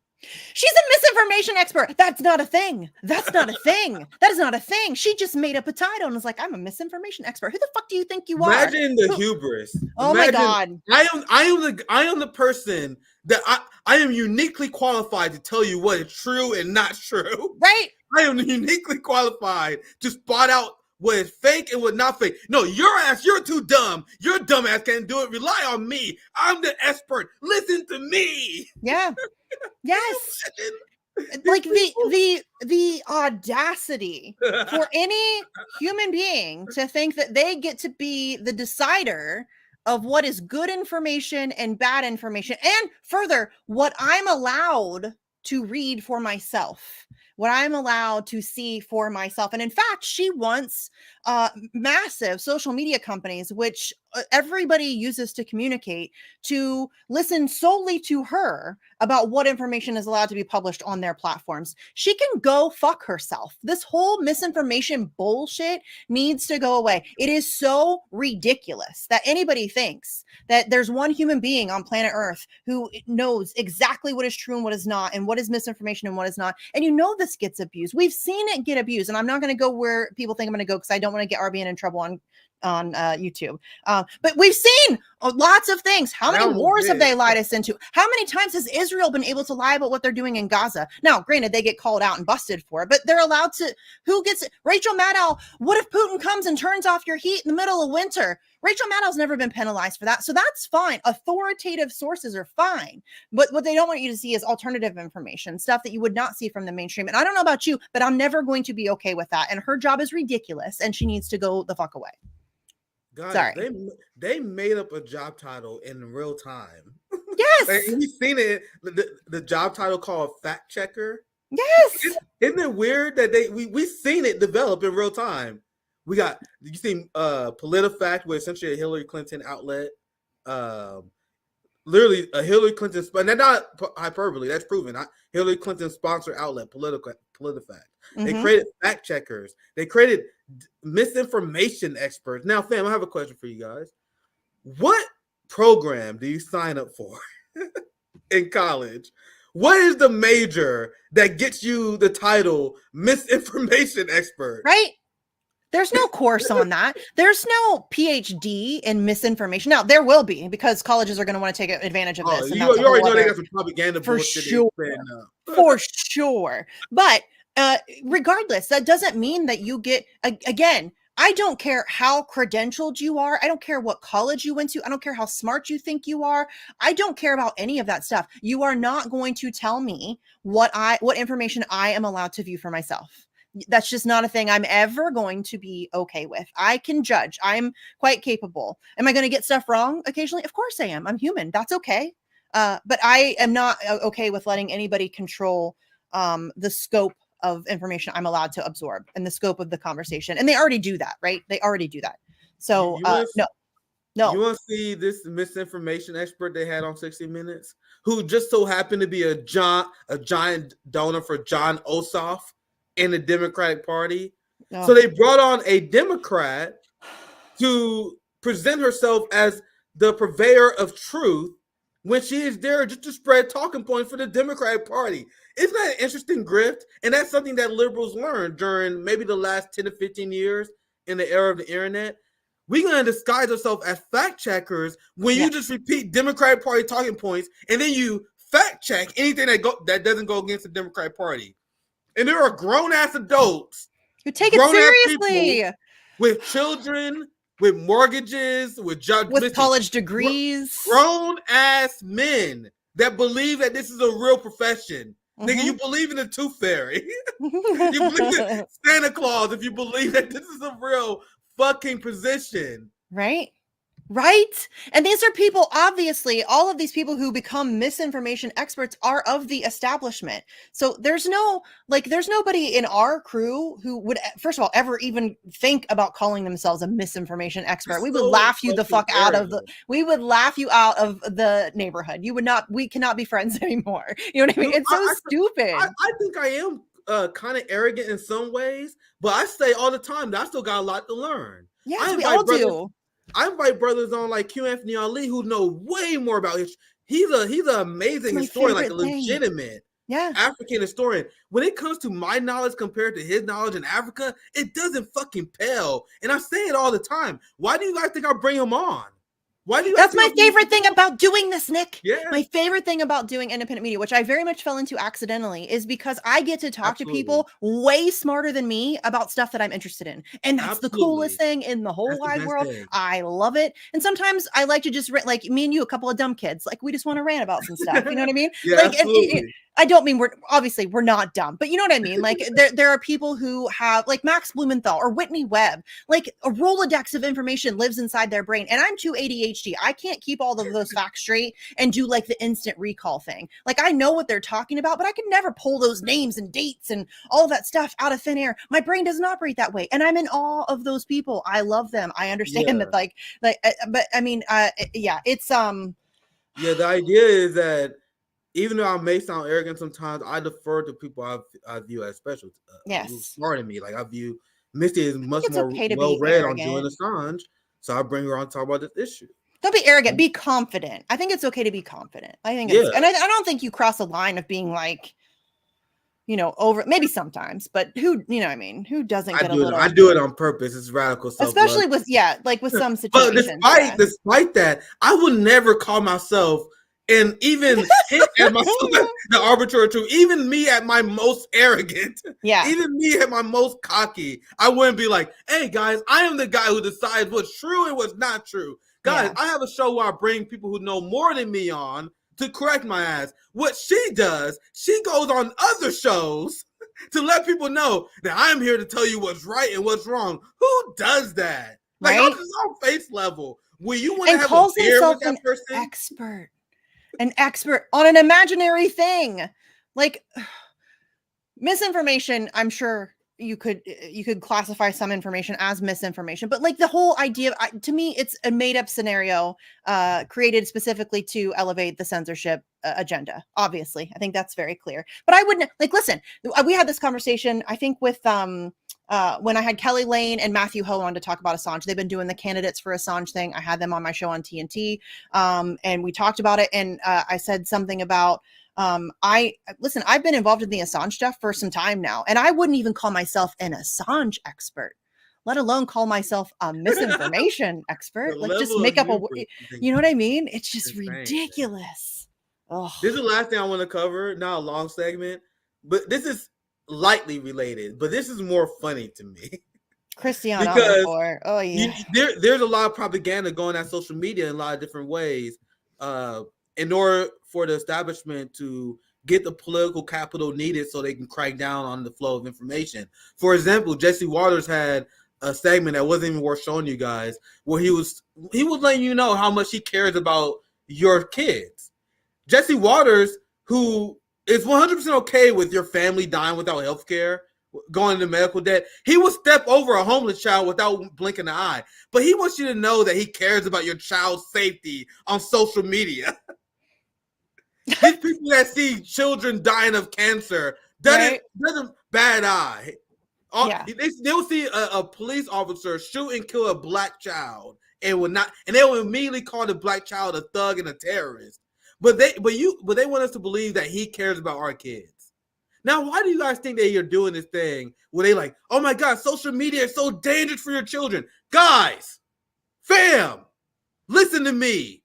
S6: She's a misinformation expert. That's not a thing. That's not a thing. That is not a thing. She just made up a title and was like, I'm a misinformation expert. Who the fuck do you think you are?
S5: Imagine the hubris.
S6: Oh my God.
S5: I am the person that I am uniquely qualified to tell you what is true and not true.
S6: Right?
S5: I am uniquely qualified to spot out what is fake and what not fake. No, you're too dumb. Your dumb ass can't do it. Rely on me. I'm the expert. Listen to me.
S6: Yeah. Yes. Like the audacity for any human being to think that they get to be the decider of what is good information and bad information, and further, what I'm allowed to read for myself, what I'm allowed to see for myself. And in fact, she wants massive social media companies, which everybody uses to communicate, to listen solely to her about what information is allowed to be published on their platforms. She can go fuck herself. This whole misinformation bullshit needs to go away. It is so ridiculous that anybody thinks that there's one human being on planet Earth who knows exactly what is true and what is not, and what is misinformation and what is not. And you know this gets abused. We've seen it get abused, and I'm not going to go where people think I'm going to go because I don't want to get RBN in trouble on YouTube. But we've seen lots of things. How many wars have they lied us into? How many times has Israel been able to lie about what they're doing in Gaza? Now, granted, they get called out and busted for it, but they're allowed to. Who gets it? Rachel Maddow, what if Putin comes and turns off your heat in the middle of winter? Rachel Maddow's never been penalized for that. So that's fine. Authoritative sources are fine. But what they don't want you to see is alternative information, stuff that you would not see from the mainstream. And I don't know about you, but I'm never going to be okay with that. And her job is ridiculous, and she needs to go the fuck away.
S5: Guys,
S6: sorry.
S5: They made up a job title in real time.
S6: Yes.
S5: Like, you've seen it. The job title called fact checker.
S6: Yes.
S5: Isn't it weird that we've seen it develop in real time? You seen PolitiFact, where essentially a Hillary Clinton outlet, literally a Hillary Clinton, and that's not hyperbole, that's proven. Hillary Clinton sponsored outlet, PolitiFact.
S6: Mm-hmm.
S5: They created fact checkers. They created misinformation experts. Now, fam, I have a question for you guys. What program do you sign up for in college? What is the major that gets you the title misinformation expert?
S6: Right? There's no course on that. There's no PhD in misinformation. Now, there will be, because colleges are going to want to take advantage of this.
S5: You already know they got some propaganda
S6: for
S5: bullshit.
S6: Sure. For sure. But regardless, that doesn't mean that you get, again, I don't care how credentialed you are. I don't care what college you went to. I don't care how smart you think you are. I don't care about any of that stuff. You are not going to tell me what information I am allowed to view for myself. That's just not a thing I'm ever going to be okay with. I can judge. I'm quite capable. Am I going to get stuff wrong occasionally? Of course I am. I'm human. That's okay. But I am not okay with letting anybody control the scope of information I'm allowed to absorb and the scope of the conversation. And they already do that, right? They already do that. So no. No.
S5: You want to see this misinformation expert they had on 60 Minutes, who just so happened to be a giant donor for John Ossoff in the Democratic Party.
S6: No.
S5: So they brought on a Democrat to present herself as the purveyor of truth when she is there just to spread talking points for the Democratic Party. Isn't that an interesting grift? And that's something that liberals learned during maybe the last 10 to 15 years in the era of the internet. We're going to disguise ourselves as fact checkers when you just repeat Democratic Party talking points and then you fact check anything that doesn't go against the Democratic Party. And there are grown-ass adults
S6: You take it seriously.
S5: with children, with mortgages, with jobs,
S6: with college degrees,
S5: grown-ass men that believe that this is a real profession. Nigga, you believe in the Tooth Fairy. You believe in Santa Claus if you believe that this is a real fucking position.
S6: Right? And these are people, obviously, all of these people who become misinformation experts are of the establishment. So there's nobody in our crew who would, first of all, ever even think about calling themselves a misinformation expert. We would laugh you the fuck out of we would laugh you out of the neighborhood. We cannot be friends anymore. You know what I mean? It's so stupid.
S5: I think I am kind of arrogant in some ways, but I say all the time that I still got a lot to learn.
S6: Yes, we all do.
S5: I invite brothers on like Q Anthony Ali who know way more about history. He's an amazing historian, like a legitimate African historian. When it comes to my knowledge compared to his knowledge in Africa, it doesn't fucking pale. And I say it all the time. Why do you guys think I bring him on?
S6: That's my favorite thing about doing this, Nick.
S5: Yeah.
S6: My favorite thing about doing independent media, which I very much fell into accidentally, is because I get to talk to people way smarter than me about stuff that I'm interested in. And that's the coolest thing in the whole wide world. I love it. And sometimes I like to just like me and you, a couple of dumb kids, like we just want to rant about some stuff. You know what I mean?
S5: Yeah,
S6: I don't mean we're not dumb, but you know what I mean? Like there are people who have like Max Blumenthal or Whitney Webb, like a Rolodex of information lives inside their brain. And I'm too ADHD. I can't keep all of those facts straight and do like the instant recall thing. Like I know what they're talking about, but I can never pull those names and dates and all that stuff out of thin air. My brain doesn't operate that way. And I'm in awe of those people. I love them. I understand that but I mean, it's
S5: yeah, the idea is that even though I may sound arrogant sometimes, I defer to people I view as special. Smarter than me. Like I view Misty as much more well-read on Julian Assange, so I bring her on to talk about this issue.
S6: Don't be arrogant. Be confident. I think it's okay to be confident. I think, and I don't think you cross a line of being like, over. Maybe sometimes, but who what I mean? Who doesn't get a little?
S5: I do it on purpose. It's radical self-love.
S6: Especially with some situations.
S5: But despite that, I would never call myself. And even at myself, the arbitrary truth, even me at my most arrogant, even me at my most cocky, I wouldn't be like, hey guys, I am the guy who decides what's true and what's not true. Guys, I have a show where I bring people who know more than me on to correct my ass. What she does, she goes on other shows to let people know that I'm here to tell you what's right and what's wrong. Who does that? Like, on face level. Will you want to have a beer with that person?
S6: An expert on an imaginary thing, like misinformation. I'm sure you could classify some information as misinformation, but like the whole idea to me, it's a made up scenario created specifically to elevate the censorship agenda. Obviously, I think that's very clear. But I wouldn't listen. We had this conversation, I think, with when I had Kelly Lane and Matthew Ho on to talk about Assange. They've been doing the candidates for Assange thing. I had them on my show on TNT, and we talked about it. And I said something about I've been involved in the Assange stuff for some time now, and I wouldn't even call myself an Assange expert, let alone call myself a misinformation expert. Like just make up you know what I mean? It's just ridiculous.
S5: This is the last thing I want to cover. Not a long segment, but this is lightly related, but this is more funny to me.
S6: Christian,
S5: because
S6: there's
S5: a lot of propaganda going on social media in a lot of different ways in order for the establishment to get the political capital needed so they can crack down on the flow of information. For example, Jesse Waters had a segment that wasn't even worth showing you guys where he was letting you know how much he cares about your kids. Jesse Waters, who is 100% okay with your family dying without health care, going into medical debt. He will step over a homeless child without blinking an eye. But he wants you to know that he cares about your child's safety on social media. These people that see children dying of cancer doesn't bad eye. They'll see a police officer shoot and kill a black child and they will immediately call the black child a thug and a terrorist. But they want us to believe that he cares about our kids. Now, why do you guys think that you're doing this thing where they like, oh my God, social media is so dangerous for your children? Guys, fam, listen to me.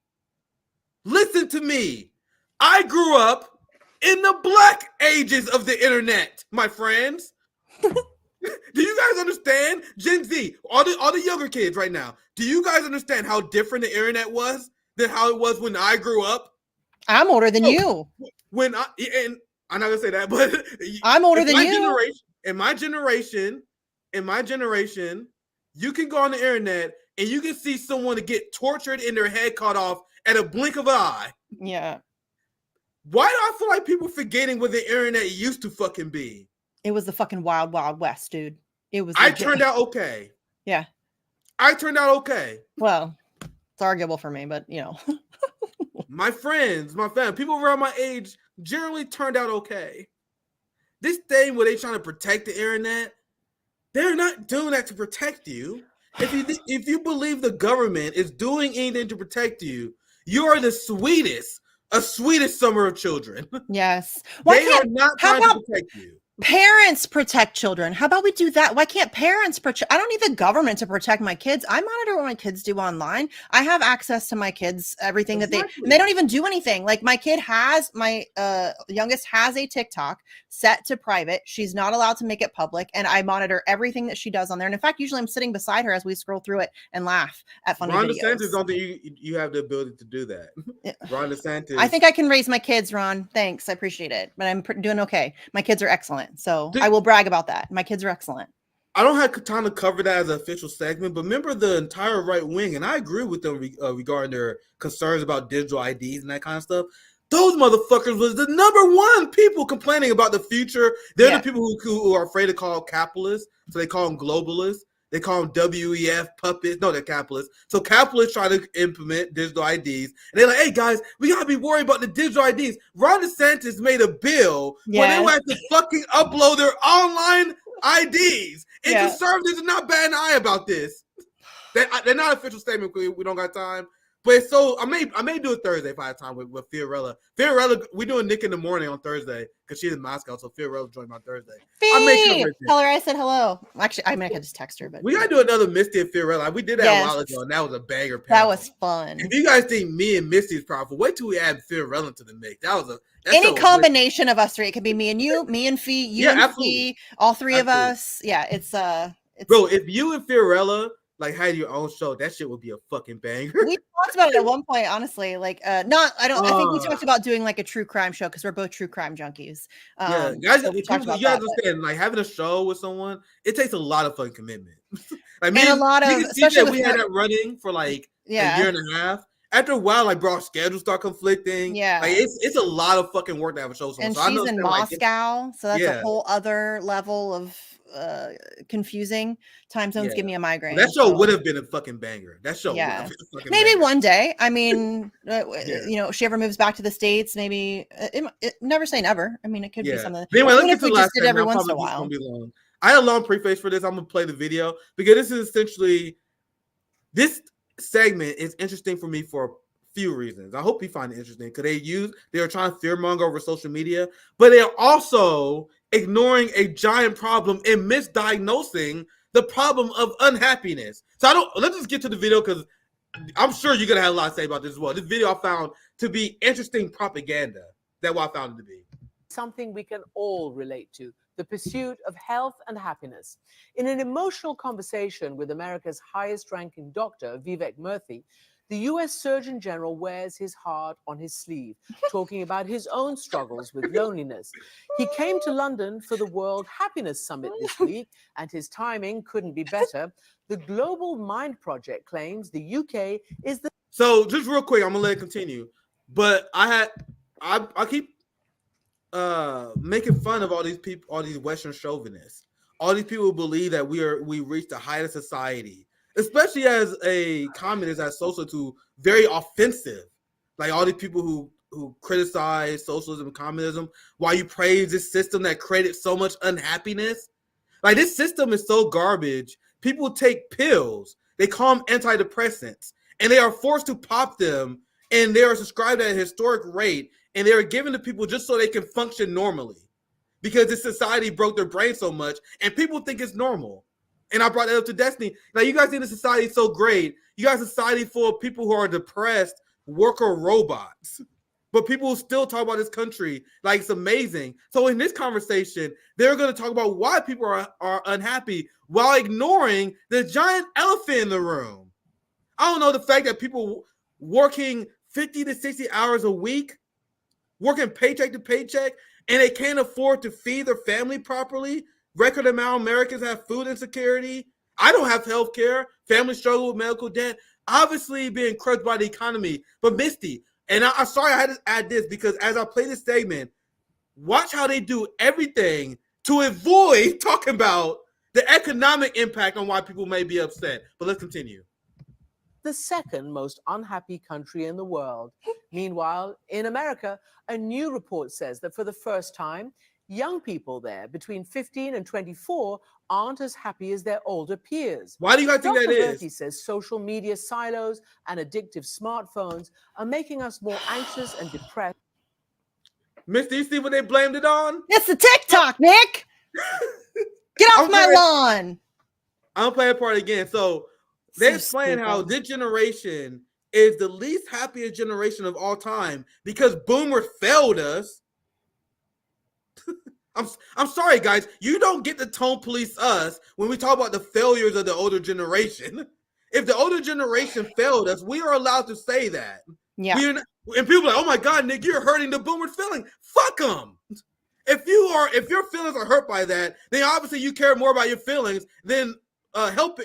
S5: Listen to me. I grew up in the black ages of the internet, my friends. Do you guys understand? Gen Z, all the younger kids right now, do you guys understand how different the internet was than how it was when I grew up?
S6: I'm older than you.
S5: And I'm not gonna say that, but
S6: I'm older than you.
S5: In my generation, you can go on the internet and you can see someone get tortured and their head cut off at a blink of an eye.
S6: Yeah.
S5: Why do I feel like people forgetting what the internet used to fucking be?
S6: It was the fucking wild, wild west, dude. It was.
S5: I turned out okay.
S6: Yeah.
S5: I turned out okay.
S6: Well, it's arguable for me, but you know.
S5: My friends, my family, people around my age generally turned out okay. This thing where they trying to protect the internet, they're not doing that to protect you. If you believe the government is doing anything to protect you, you are the sweetest summer of children.
S6: Yes.
S5: They are not trying to protect you.
S6: Parents protect children. How about we do that? Why can't parents protect? I don't need the government to protect my kids. I monitor what my kids do online. I have access to my kids, everything that they don't even do anything. Like my youngest has a TikTok set to private. She's not allowed to make it public. And I monitor everything that she does on there. And in fact, usually I'm sitting beside her as we scroll through it and laugh at funny
S5: Ron
S6: videos.
S5: DeSantis don't think you have the ability to do that. Ron DeSantis.
S6: I think I can raise my kids, Ron. Thanks. I appreciate it. But I'm doing okay. My kids are excellent. So I will brag about that. My kids are excellent.
S5: I don't have time to cover that as an official segment, but remember the entire right wing, and I agree with them regarding their concerns about digital IDs and that kind of stuff. Those motherfuckers was the number one people complaining about the future. They're the people who are afraid to call capitalists, so they call them globalists. They call them WEF puppets. No, they're capitalists. So capitalists try to implement digital IDs. And they're like, hey, guys, we got to be worried about the digital IDs. Ron DeSantis made a bill where they have to fucking upload their online IDs. And conservatives are not batting an eye about this. They're not official statement. We don't got time. But so I may do it Thursday if I have time with Fiorella. Fiorella, we're doing Nick in the morning on Thursday because she's in Moscow. So Fiorella joined me on Thursday.
S6: Tell her I said hello. Actually, I could just text her. But
S5: we gotta do another Misty and Fiorella. We did that a while ago, and that was a banger. Panel.
S6: That was fun.
S5: If you guys think me and Misty is powerful, wait till we add Fiorella to the mix. That's
S6: any combination of us three. It could be me and you, me and Fee, you and Fee, all three of us. Yeah, it's
S5: bro. If you and Fiorella like had your own show, that shit would be a fucking banger.
S6: We talked about it at one point, honestly. Like, I think we talked about doing like a true crime show because we're both true crime junkies.
S5: Guys, so you understand, like having a show with someone, it takes a lot of fucking commitment. Like,
S6: and a lot of, especially
S5: we had that running for like a year and a half. After a while, like, bro, our schedules start conflicting.
S6: Yeah,
S5: like it's a lot of fucking work to have a show.
S6: And she's in Moscow, so that's a whole other level of confusing. Time zones give me a migraine.
S5: That show would have been a fucking banger. That show would have been a fucking
S6: maybe banger. One day. I mean, you know, if she ever moves back to the States, maybe never say never. I mean, it could be something.
S5: But anyway, let's get to the last segment. Every once in a while. I had a long preface for this. I'm gonna play the video because this is essentially this segment is interesting for me for a few reasons. I hope you find it interesting because they are trying to fearmonger over social media, but they're also ignoring a giant problem and misdiagnosing the problem of unhappiness. So let's just get to the video because I'm sure you're gonna have a lot to say about this as well. This video I found to be interesting propaganda. That's what I found it to be.
S9: Something we can all relate to. The pursuit of health and happiness. In an emotional conversation with America's highest-ranking doctor, Vivek Murthy, the U.S. Surgeon General wears his heart on his sleeve, talking about his own struggles with loneliness. He came to London for the World Happiness Summit this week, and his timing couldn't be better. The Global Mind Project claims the UK is the...
S5: So, just real quick, I'm going to let it continue. But I keep making fun of all these people, all these Western chauvinists. all these people believe that we reached the height of society, especially as a communist, as social, to very offensive. Like all these people who criticize socialism and communism, while you praise this system that created so much unhappiness. Like this system is so garbage. People take pills. They call them antidepressants, and they are forced to pop them, and they are subscribed at a historic rate, and they are given to people just so they can function normally, because this society broke their brain so much, and people think it's normal. And I brought that up to Destiny. Like, you guys think the society is so great. You got a society full of people who are depressed, worker robots. But people still talk about this country like it's amazing. So in this conversation, they're going to talk about why people are unhappy while ignoring the giant elephant in the room. I don't know, the fact that people working 50 to 60 hours a week, working paycheck to paycheck, and they can't afford to feed their family properly. Record amount of Americans have food insecurity. I don't have health care. Families struggle with medical debt. Obviously being crushed by the economy. But Misty, and I'm sorry I had to add this, because as I play this segment, watch how they do everything to avoid talking about the economic impact on why people may be upset. But let's continue.
S9: The second most unhappy country in the world. Meanwhile, in America, a new report says that for the first time, young people there between 15 and 24 aren't as happy as their older peers.
S5: Why do you guys think that is?
S9: He says social media silos and addictive smartphones are making us more anxious and depressed.
S5: Misty, you see what they blamed it on?
S6: It's the TikTok, Nick. Get off my lawn.
S5: I'm gonna play that part again. So they explain how this generation is the least happiest generation of all time because boomers failed us. I'm sorry, guys. You don't get to tone police us when we talk about the failures of the older generation. If the older generation failed us, we are allowed to say that.
S6: Yeah.
S5: And people are like, oh my God, Nick, you're hurting the boomers' feeling. Fuck them. If your feelings are hurt by that, then obviously you care more about your feelings than help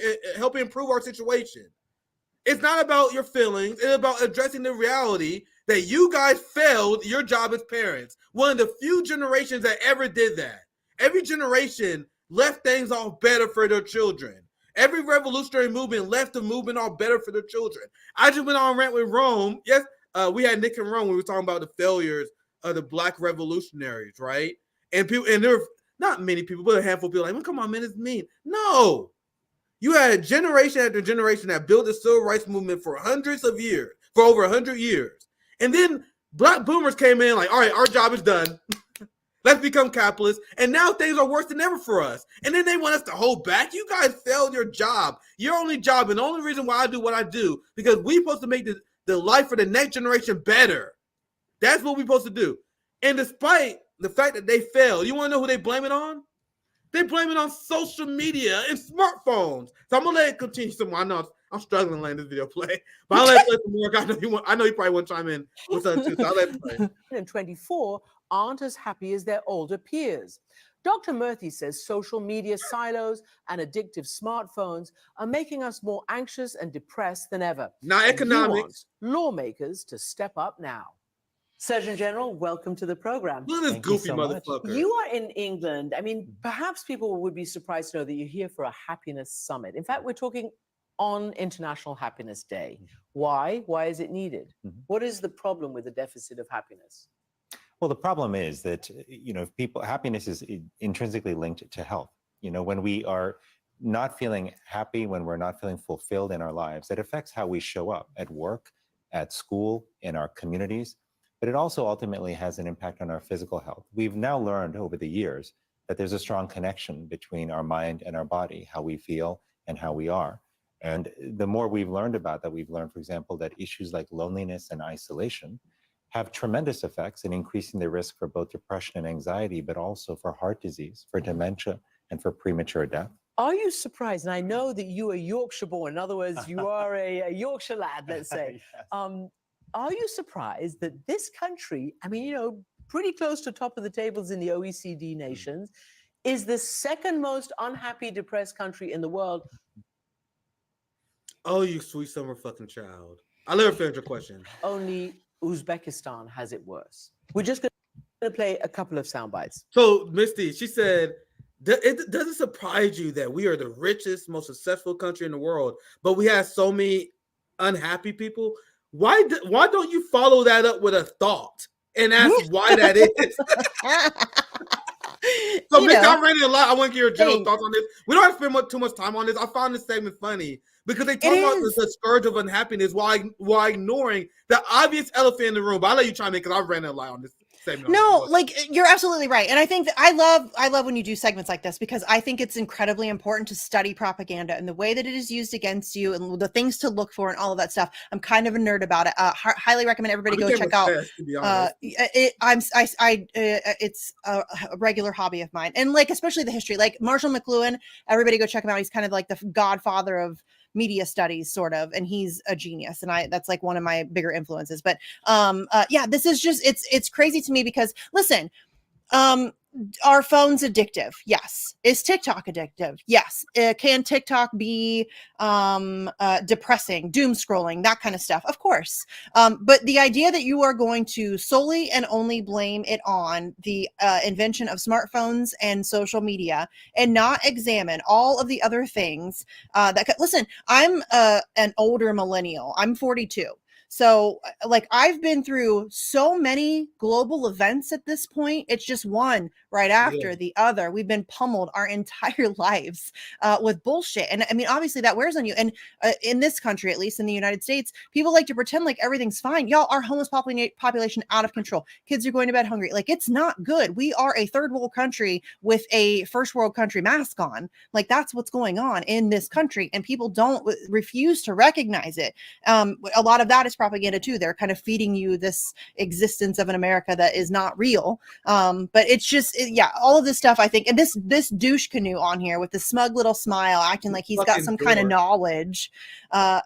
S5: improve our situation. It's not about your feelings. It's about addressing the reality that you guys failed your job as parents. One of the few generations that ever did that. Every generation left things all better for their children. Every revolutionary movement left the movement all better for their children. I just went on rant with Rome. Yes, we had Nick and Rome. We were talking about the failures of the Black revolutionaries, right? And there were not many people, but a handful of people like, well, come on, man, it's mean. No. You had generation after generation that built the civil rights movement for hundreds of years, for over 100 years. And then Black boomers came in like, all right, our job is done. Let's become capitalists. And now things are worse than ever for us. And then they want us to hold back. You guys failed your job. Your only job, and the only reason why I do what I do, because we're supposed to make the life for the next generation better. That's what we're supposed to do. And despite the fact that they failed, you want to know who they blame it on? They blame it on social media and smartphones. So I'm going to let it continue some more. I know I'm struggling letting this video play, but I'll let it play some more. I know you probably want to chime in with something too, so I'll let it play.
S9: And 24 aren't as happy as their older peers. Dr. Murthy says social media silos and addictive smartphones are making us more anxious and depressed than ever.
S5: Now, economics.
S9: Lawmakers to step up now. Surgeon General, welcome to the program.
S5: Look at this goofy motherfucker.
S9: You are in England. I mean, perhaps people would be surprised to know that you're here for a happiness summit. In fact, we're talking on International Happiness Day. Why? Why is it needed? What is the problem with the deficit of happiness?
S10: Well, the problem is that, happiness is intrinsically linked to health. When we are not feeling happy, when we're not feeling fulfilled in our lives, it affects how we show up at work, at school, in our communities. But it also ultimately has an impact on our physical health. We've now learned over the years that there's a strong connection between our mind and our body, how we feel and how we are. And the more we've learned about that, we've learned, for example, that issues like loneliness and isolation have tremendous effects in increasing the risk for both depression and anxiety, but also for heart disease, for dementia, and for premature death.
S9: Are you surprised? And I know that you are Yorkshire born. In other words, you are a Yorkshire lad, let's say. Yes. Are you surprised that this country, pretty close to top of the tables in the OECD nations, is the second most unhappy, depressed country in the world?
S5: Oh, you sweet summer fucking child. I'll never finish your question.
S9: Only Uzbekistan has it worse. We're just going to play a couple of sound bites.
S5: So, Misty, she said It doesn't surprise you that we are the richest, most successful country in the world, but we have so many unhappy people. Why don't you follow that up with a thought and ask why that is? So, Mick, I'm reading a lot. I want to get your general thoughts on this. We don't have to spend too much time on this. I found this segment funny because they talk about the scourge of unhappiness while ignoring the obvious elephant in the room. But I'll let you chime in because I've read a lot on this segment.
S6: No, like you're absolutely right. And I think that I love when you do segments like this because I think it's incredibly important to study propaganda and the way that it is used against you and the things to look for and all of that stuff. I'm kind of a nerd about it. Highly recommend everybody go check out. It's a regular hobby of mine. And like, especially the history, like Marshall McLuhan, everybody go check him out. He's kind of like the godfather of media studies, sort of, and he's a genius, and that's like one of my bigger influences. But yeah, this is just it's crazy to me because listen, are phones addictive? Yes. Is TikTok addictive? Yes. Can TikTok be depressing, doom scrolling, that kind of stuff? Of course. But the idea that you are going to solely and only blame it on the invention of smartphones and social media and not examine all of the other things listen, I'm an older millennial. I'm 42. So like I've been through so many global events at this point. It's just one right after the other. We've been pummeled our entire lives with bullshit. And I mean, obviously that wears on you. And in this country, at least in the United States, people like to pretend like everything's fine. Y'all, our homeless population out of control. Kids are going to bed hungry. Like it's not good. We are a third world country with a first world country mask on. Like that's what's going on in this country. And people refuse to recognize it. A lot of that is propaganda too. They're kind of feeding you this existence of an America that is not real. But it's just, all of this stuff, I think, and this douche canoe on here with the smug little smile, acting like he's got some kind of knowledge.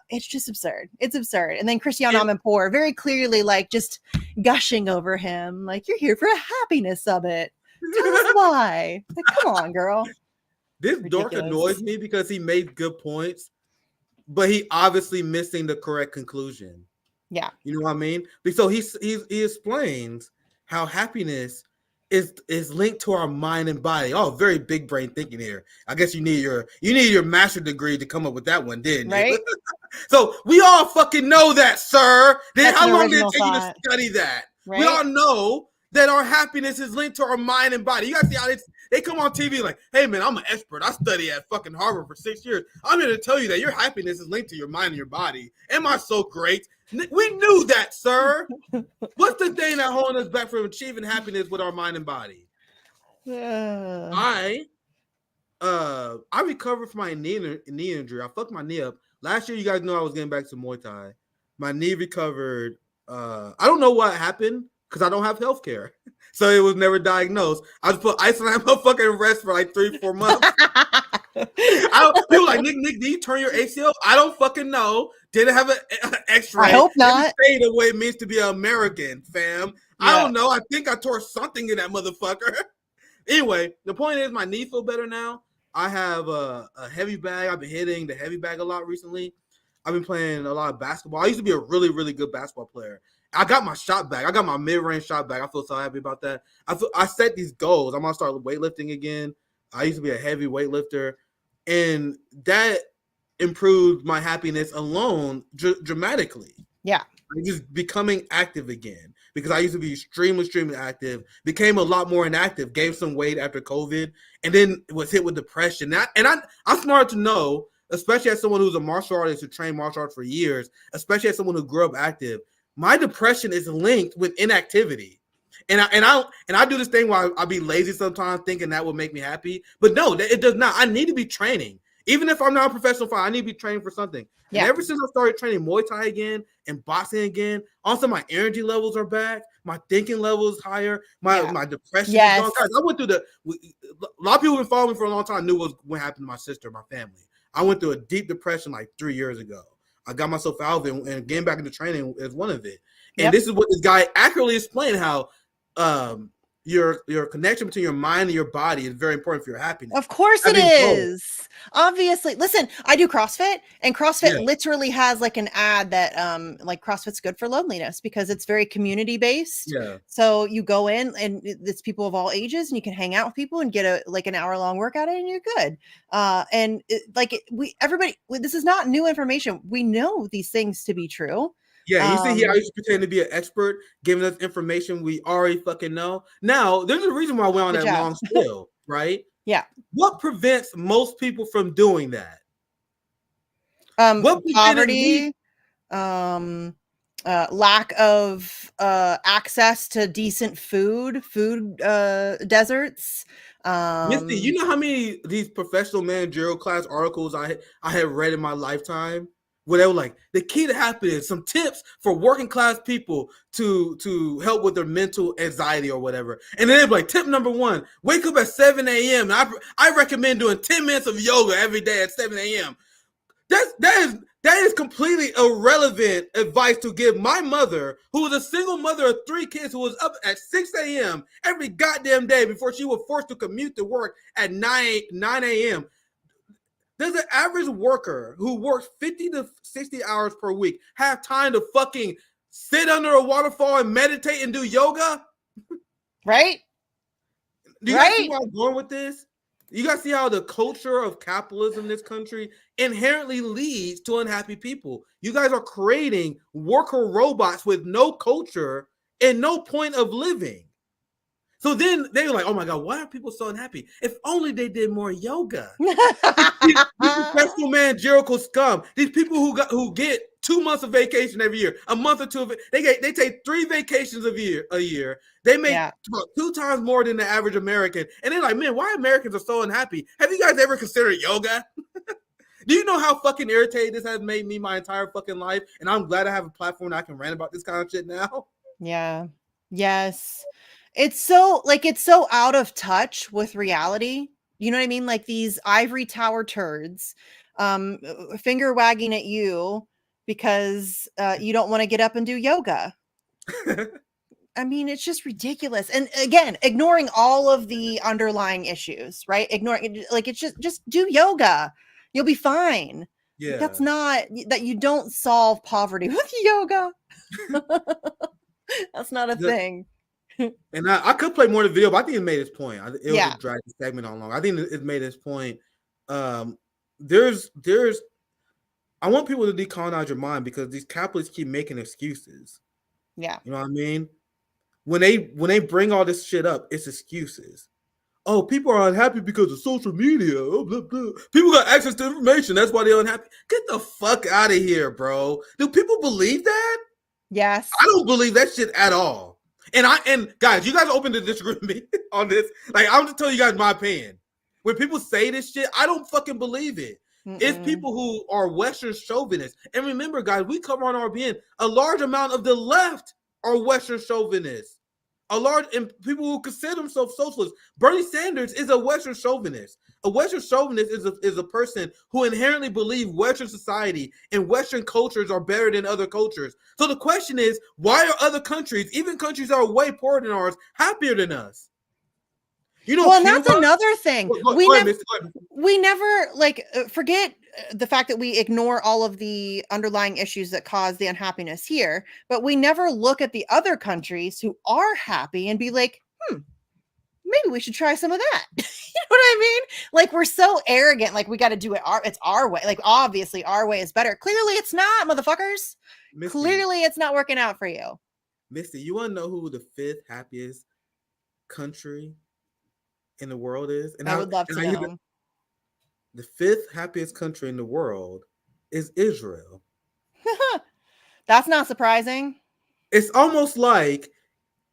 S6: It's just absurd. It's absurd. And then Christiane Amanpour very clearly like just gushing over him, like you're here for a happiness summit. Tell us why. Like, come on, girl.
S5: This dork annoys me because he made good points, but he obviously missing the correct conclusion.
S6: Yeah.
S5: You know what I mean? So he explains how happiness is linked to our mind and body. Oh, very big brain thinking here. I guess you need your master's degree to come up with that one, didn't you?
S6: Right?
S5: So we all fucking know that, sir. Then how long did it take you to study that? Right? We all know that our happiness is linked to our mind and body. You guys see how they come on TV like, hey man, I'm an expert. I study at fucking Harvard for 6 years. I'm here to tell you that your happiness is linked to your mind and your body. Am I so great? We knew that, sir. What's the thing that holding us back from achieving happiness with our mind and body? I recovered from my knee injury. I fucked my knee up. Last year, you guys know I was getting back to Muay Thai. My knee recovered. I don't know what happened because I don't have health care. So it was never diagnosed. I just put ice on that motherfucking rest for like 3-4 months. People like, Nick, did you turn your ACL? I don't fucking know. Didn't have an X-ray.
S6: I hope not.
S5: Say the way it means to be an American, fam. Yeah. I don't know. I think I tore something in that motherfucker. Anyway, the point is my knee feel better now. I have a heavy bag. I've been hitting the heavy bag a lot recently. I've been playing a lot of basketball. I used to be a really, really good basketball player. I got my shot back. I got my mid-range shot back. I feel so happy about that. I set these goals. I'm going to start weightlifting again. I used to be a heavy weightlifter. And that improved my happiness alone dramatically.
S6: Yeah.
S5: I'm just becoming active again because I used to be extremely active, became a lot more inactive, gained some weight after COVID, and then was hit with depression. I'm smart to know, especially as someone who's a martial artist who trained martial arts for years, especially as someone who grew up active, my depression is linked with inactivity. And I do this thing where I'll be lazy sometimes thinking that will make me happy. But no, it does not. I need to be training. Even if I'm not a professional fighter, I need to be training for something. Yeah. And ever since I started training Muay Thai again and boxing again, also my energy levels are back. My thinking level is higher. My depression is gone. Guys, I went through a lot of people who been following me for a long time knew what happened to my sister, my family. I went through a deep depression like 3 years ago. I got myself out of it and getting back into training is one of it. And this is what this guy accurately explained how your connection between your mind and your body is very important for your happiness.
S6: Of course it is. Obviously. Listen, I do CrossFit, and CrossFit literally has like an ad that like CrossFit's good for loneliness because it's very community based.
S5: Yeah.
S6: So you go in and it's people of all ages, and you can hang out with people and get an hour-long workout in, and you're good. Everybody, this is not new information. We know these things to be true.
S5: Yeah, you see, I used to pretend to be an expert, giving us information we already fucking know. Now, there's a reason why we're on that long spiel, right?
S6: Yeah.
S5: What prevents most people from doing that?
S6: Poverty, lack of access to decent food deserts.
S5: Misty, you know how many these professional managerial class articles I had read in my lifetime? Where they were like, the key to happiness, some tips for working class people to help with their mental anxiety or whatever. And then they'd be like, tip number 1, wake up at 7 a.m. And I recommend doing 10 minutes of yoga every day at 7 a.m. That is completely irrelevant advice to give my mother, who was a single mother of 3 kids, who was up at 6 a.m. every goddamn day before she was forced to commute to work at 9 a.m. Does an average worker who works 50 to 60 hours per week have time to fucking sit under a waterfall and meditate and do yoga?
S6: Right?
S5: Do you guys see where I'm going with this? You guys see how the culture of capitalism in this country inherently leads to unhappy people. You guys are creating worker robots with no culture and no point of living. So then they were like, oh my God, why are people so unhappy? If only they did more yoga. these professional managerial scum, these people who get 2 months of vacation every year, a month or 2 of it, they take 3 vacations a year. They make about 2 times more than the average American. And they're like, man, why Americans are so unhappy? Have you guys ever considered yoga? Do you know how fucking irritated this has made me my entire fucking life? And I'm glad I have a platform that I can rant about this kind of shit now.
S6: Yeah. Yes. It's so out of touch with reality. You know what I mean? Like these ivory tower turds, finger wagging at you because you don't want to get up and do yoga. I mean, it's just ridiculous. And again, ignoring all of the underlying issues, right? Ignoring, like, it's just do yoga. You'll be fine.
S5: Yeah.
S6: That's not, that you don't solve poverty with yoga. That's not a thing.
S5: And I could play more of the video, but I think it made its point. It was a drag the segment on long. I think it made its point. There's I want people to decolonize your mind because these capitalists keep making excuses.
S6: Yeah.
S5: You know what I mean? When they bring all this shit up, it's excuses. Oh, people are unhappy because of social media. Oh, blah, blah. People got access to information. That's why they're unhappy. Get the fuck out of here, bro. Do people believe that?
S6: Yes.
S5: I don't believe that shit at all. And guys, you guys are open to disagree with me on this. Like, I'm just telling you guys my opinion. When people say this shit, I don't fucking believe it. It's people who are Western chauvinists. And remember, guys, we cover on RBN, a large amount of the left are Western chauvinists. And people who consider themselves socialists. Bernie Sanders is a Western chauvinist. A Western chauvinist is a person who inherently believes Western society and Western cultures are better than other cultures. So the question is, why are other countries, even countries that are way poorer than ours, happier than us? You know,
S6: well, and that's another thing. We never forget the fact that we ignore all of the underlying issues that cause the unhappiness here, but we never look at the other countries who are happy and be like, maybe we should try some of that. You know what I mean? Like, we're so arrogant. Like, we got to do it. It's our way. Like, obviously our way is better. Clearly it's not, motherfuckers. Misty, clearly it's not working out for you.
S5: Misty, you want to know who the 5th happiest country in the world is? And
S6: I would love to know.
S5: The 5th happiest country in the world is Israel.
S6: That's not surprising.
S5: It's almost like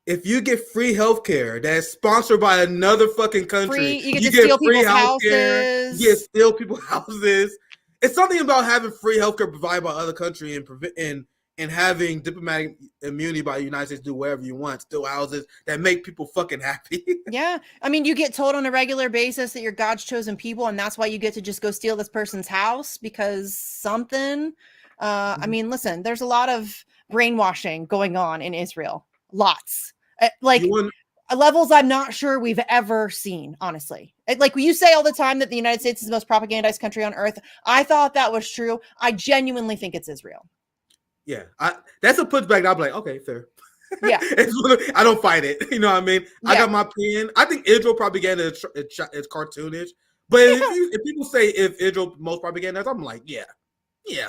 S5: if you get free healthcare that's sponsored by another fucking country,
S6: you get free healthcare.
S5: You get steal people's houses. It's something about having free healthcare provided by other country and having diplomatic immunity by the United States to do whatever you want, steal houses that make people fucking happy.
S6: Yeah. I mean, you get told on a regular basis that you're God's chosen people, and that's why you get to just go steal this person's house because something. I mean, listen, there's a lot of brainwashing going on in Israel. Lots. levels I'm not sure we've ever seen, honestly. Like you say all the time that the United States is the most propagandized country on earth. I thought that was true. I genuinely think it's Israel.
S5: Yeah, that's a pushback. I'm like, okay, fair.
S6: Yeah.
S5: I don't fight it. You know what I mean? I
S6: Yeah.
S5: got my opinion. I think Israel propaganda is cartoonish. But if people say if Israel most propaganda, I'm like, yeah,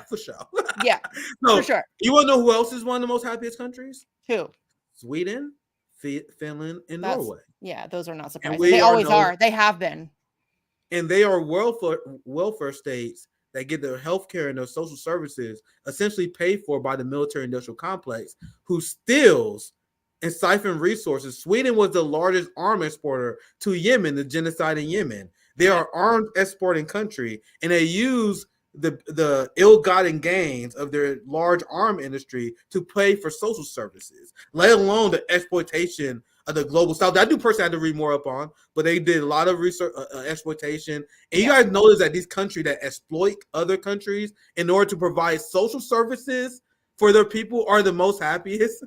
S5: for sure.
S6: Yeah,
S5: no,
S6: for sure.
S5: You want to know who else is one of the most happiest countries?
S6: Who?
S5: Sweden, Finland, and
S6: That's,
S5: Norway.
S6: Yeah, those are not surprising.
S5: we
S6: They
S5: are
S6: always
S5: no-
S6: are. They have been.
S5: And they are welfare states that get their health care and their social services essentially paid for by the military industrial complex, who steals and siphon resources. Sweden was the largest arms exporter to Yemen, the genocide in Yemen. They are arms exporting country, and they use the ill-gotten gains of their large arm industry to pay for social services, let alone the exploitation of the global south. I do personally have to read more up on, but they did a lot of research exploitation. And you guys notice that these countries that exploit other countries in order to provide social services for their people are the most happiest.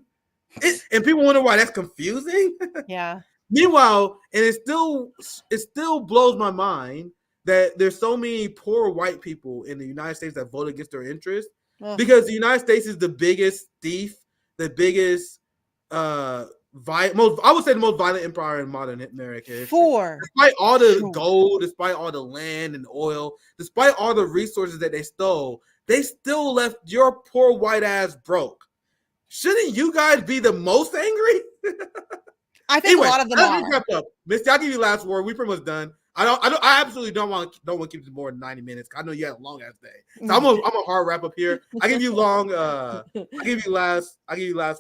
S5: And people wonder why that's confusing.
S6: Yeah.
S5: Meanwhile, and it still blows my mind that there's so many poor white people in the United States that vote against their interests, because the United States is the biggest thief, the biggest I would say the most violent empire in modern America history. Despite all the gold, despite all the land and oil, despite all the resources that they stole, they still left your poor white ass broke. Shouldn't you guys be the most angry?
S6: I think a lot of them are.
S5: Wrap up. Misty, I'll give you the last word. We pretty much done. I absolutely don't want to keep this more than 90 minutes. I know you had a long ass day. So I'm a hard wrap up here. I give you last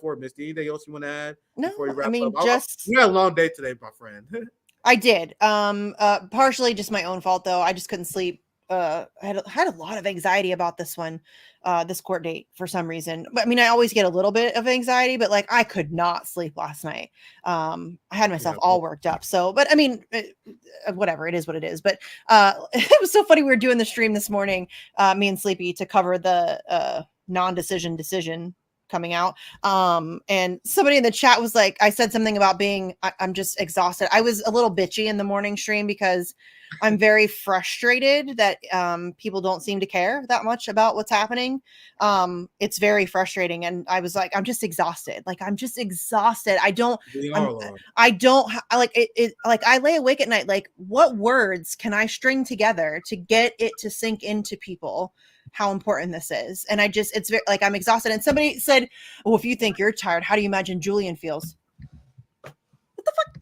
S5: word, Misty. Anything else you want to add before you wrap up? You had a long day today, my friend.
S6: I did. Partially just my own fault though. I just couldn't sleep. I had a lot of anxiety about this one, this court date for some reason. But I mean, I always get a little bit of anxiety, but like I could not sleep last night. I had myself all worked up. So, but I mean, whatever, it is what it is. But it was so funny. We were doing the stream this morning, me and Sleepy, to cover the non-decision decision coming out. And somebody in the chat was like, I said something about I'm just exhausted. I was a little bitchy in the morning stream because I'm very frustrated that people don't seem to care that much about what's happening. It's very frustrating. And I was like, I'm just exhausted. Like, I'm just exhausted. I lay awake at night. Like, what words can I string together to get it to sink into people how important this is? And it's very, like, I'm exhausted. And somebody said, well, if you think you're tired, how do you imagine Julian feels? What the fuck?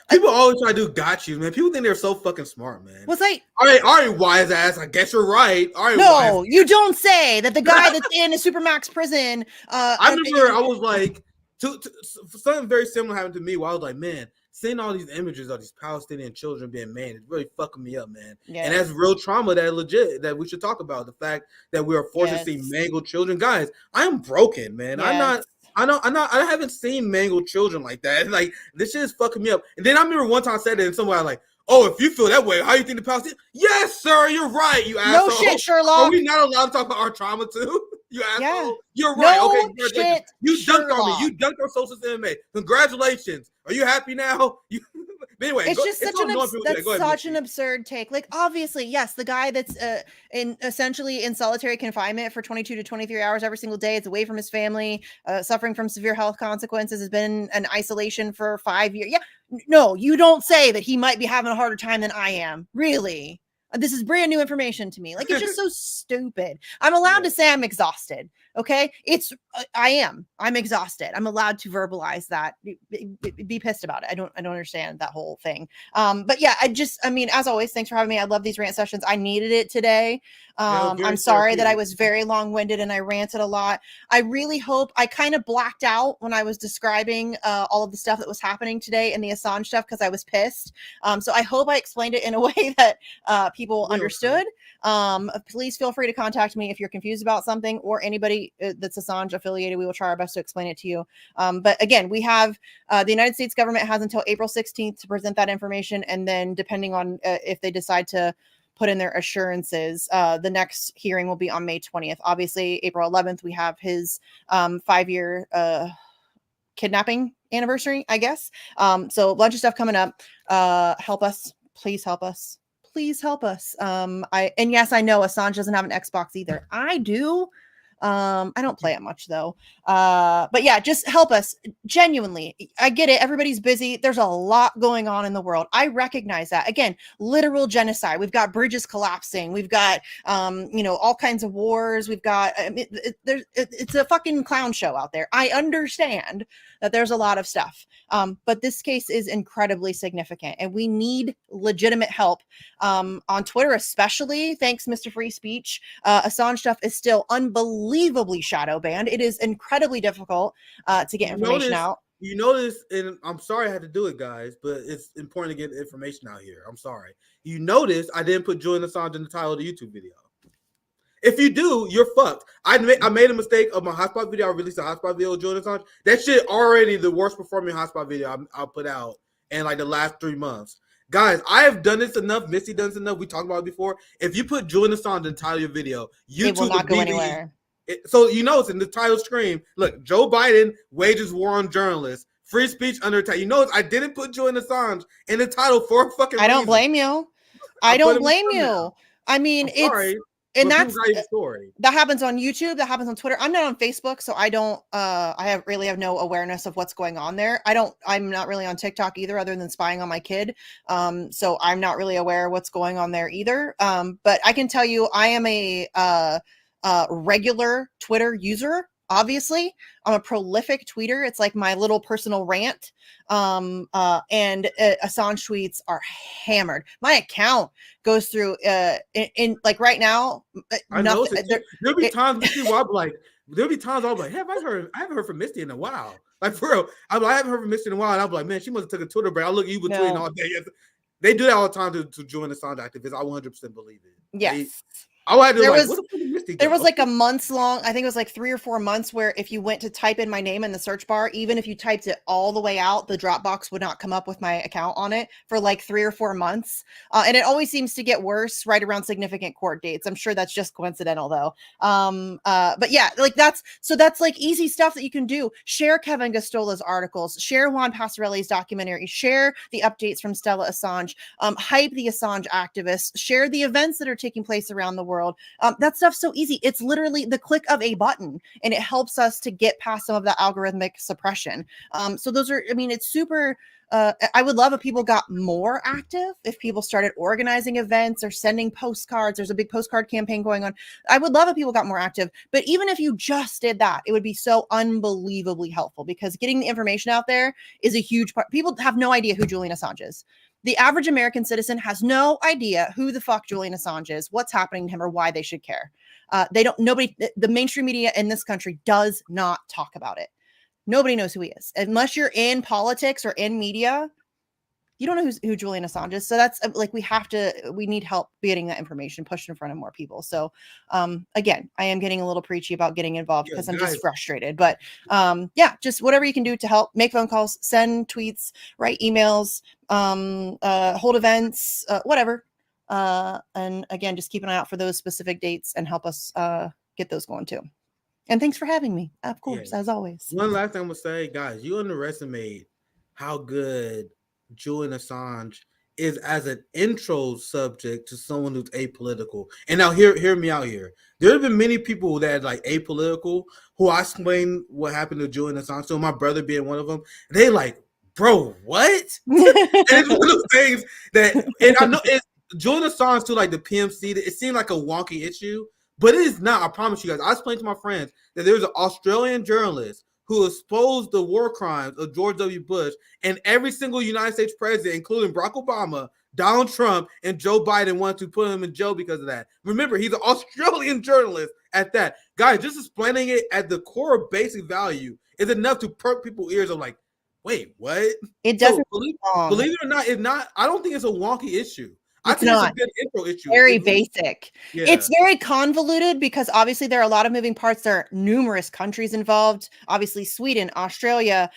S5: People always try to do got you, man. People think they're so fucking smart, man.
S6: Was I?
S5: All right, wise ass. I guess you're right. All right,
S6: no, you don't say that. The guy that's in a supermax prison.
S5: I remember I was like, something very similar happened to me. Where I was like, man, seeing all these images of these Palestinian children being maimed, it's really fucking me up, man. Yeah. And that's real trauma that we should talk about. The fact that we are forced to see mangled children, guys. I am broken, man. Yes. I haven't seen mangled children like that. Like, this shit is fucking me up. And then I remember one time I said it, and somebody like, oh, if you feel that way, how do you think the Palestinians? Yes, sir, you're right, you asshole.
S6: No shit, Sherlock.
S5: Are we not allowed to talk about our trauma too? You asshole. Yeah. You're right.
S6: No
S5: okay,
S6: shit,
S5: you dunked
S6: Sherlock.
S5: on me. You dunked on social MMA. Congratulations. Are you happy now? Anyway,
S6: it's just such an absurd take. Like, obviously, yes, the guy that's essentially in solitary confinement for 22 to 23 hours every single day, is away from his family, suffering from severe health consequences, has been in isolation for 5 years. Yeah, no, you don't say that he might be having a harder time than I am. Really? This is brand new information to me. Like, it's just so stupid. I'm allowed to say I'm exhausted. Okay. I'm exhausted. I'm allowed to verbalize that, be pissed about it. I don't understand that whole thing. But yeah, as always, thanks for having me. I love these rant sessions. I needed it today. I'm sorry that I was very long-winded and I ranted a lot. I really hope I kind of blacked out when I was describing all of the stuff that was happening today in the Assange stuff, because I was pissed. So I hope I explained it in a way that people understood. Please feel free to contact me if you're confused about something, or anybody that's Assange affiliated. We will try our best to explain it to you. But again, we have the United States government has until April 16th to present that information. And then depending on if they decide to put in their assurances, the next hearing will be on May 20th. Obviously, April 11th, we have his 5-year kidnapping anniversary, I guess. So a bunch of stuff coming up. Help us, please help us. Please help us. And yes, I know Assange doesn't have an Xbox either. I do. I don't play it much though. But yeah, just help us. Genuinely. I get it. Everybody's busy. There's a lot going on in the world. I recognize that. Again, literal genocide. We've got bridges collapsing. We've got all kinds of wars. We've got it's a fucking clown show out there. I understand that there's a lot of stuff. But this case is incredibly significant and we need legitimate help. On Twitter, especially, thanks, Mr. Free Speech. Assange stuff is still unbelievably shadow banned. It is incredibly difficult to get information out.
S5: You notice, and I'm sorry I had to do it, guys, but it's important to get information out here. I'm sorry. You notice I didn't put Julian Assange in the title of the YouTube video. If you do, you're fucked. I made a mistake of my hotspot video. I released a hotspot video of Julian Assange. That shit already the worst performing hotspot video I'll put out in like the last 3 months. Guys, I have done this enough. Misty done this enough. We talked about it before. If you put Julian Assange in the title of your video, YouTube
S6: it will not go anywhere.
S5: So you know it's in the title screen. Look, Joe Biden wages war on journalists. Free speech under attack. You know I didn't put Julian Assange in the title for a fucking reason.
S6: I don't blame you. I don't blame you. I mean, it's and that's that happens on YouTube, that happens on Twitter. I'm not on Facebook, so I don't I really have no awareness of what's going on there. I'm not really on TikTok either, other than spying on my kid. So I'm not really aware of what's going on there either. But I can tell you I am a regular Twitter user. Obviously, I'm a prolific tweeter. It's like my little personal rant. And Assange tweets are hammered. My account goes through in like right now.
S5: I know there'll be times I'll be like, hey, I haven't heard from Misty in a while. Like for real, I haven't heard from Misty in a while. And I'm like, man, she must have took a Twitter break. I look at you tweeting all day. They do that all the time to join the Assange activists. I 100% believe it.
S6: Yes.
S5: There
S6: was like a months long, I think it was like 3 or 4 months, where if you went to type in my name in the search bar, even if you typed it all the way out, the Dropbox would not come up with my account on it for like 3 or 4 months. And it always seems to get worse right around significant court dates. I'm sure that's just coincidental though. But yeah, like that's like easy stuff that you can do. Share Kevin Gastola's articles, share Juan Passarelli's documentary, share the updates from Stella Assange, hype the Assange activists, share the events that are taking place around the world. That stuff's so easy. It's literally the click of a button, and it helps us to get past some of the algorithmic suppression. So those are, I mean, it's super. I would love if people got more active, if people started organizing events or sending postcards. There's a big postcard campaign going on. I would love if people got more active, but even if you just did that, it would be so unbelievably helpful, because getting the information out there is a huge part. People have no idea who Julian Assange is. The average American citizen has no idea who the fuck Julian Assange is, what's happening to him, or why they should care. The mainstream media in this country does not talk about it. Nobody knows who he is. Unless you're in politics or in media, you don't know who Julian Assange is. So that's like, we need help getting that information pushed in front of more people. So again, I am getting a little preachy about getting involved because I'm just frustrated, but just whatever you can do to help. Make phone calls, send tweets, write emails, hold events, whatever. And again, just keep an eye out for those specific dates and help us get those going too. And thanks for having me, of course, as always.
S5: One last thing I'm gonna say, guys, you underestimate how good Julian Assange is as an intro subject to someone who's apolitical. And now hear me out here. There have been many people that are like apolitical who I explain what happened to Julian Assange. So my brother being one of them, they like, bro, what? And it's one of those things that, and I know it's Julian Assange to like the PMC. It seemed like a wonky issue, but it is not. I promise you guys. I explained to my friends that there's an Australian journalist who exposed the war crimes of George W. Bush, and every single United States president, including Barack Obama, Donald Trump, and Joe Biden, wanted to put him in jail because of that. Remember, he's an Australian journalist at that. Guys, just explaining it at the core basic value is enough to perk people's ears. I'm like, wait, what?
S6: It doesn't.
S5: So, believe it or not, I don't think it's a wonky issue. I
S6: It's
S5: think
S6: not.
S5: it's a good intro issue.
S6: Very
S5: It really-
S6: basic.
S5: yeah.
S6: It's very convoluted because obviously there are a lot of moving parts. There are numerous countries involved. Obviously, Sweden, Australia,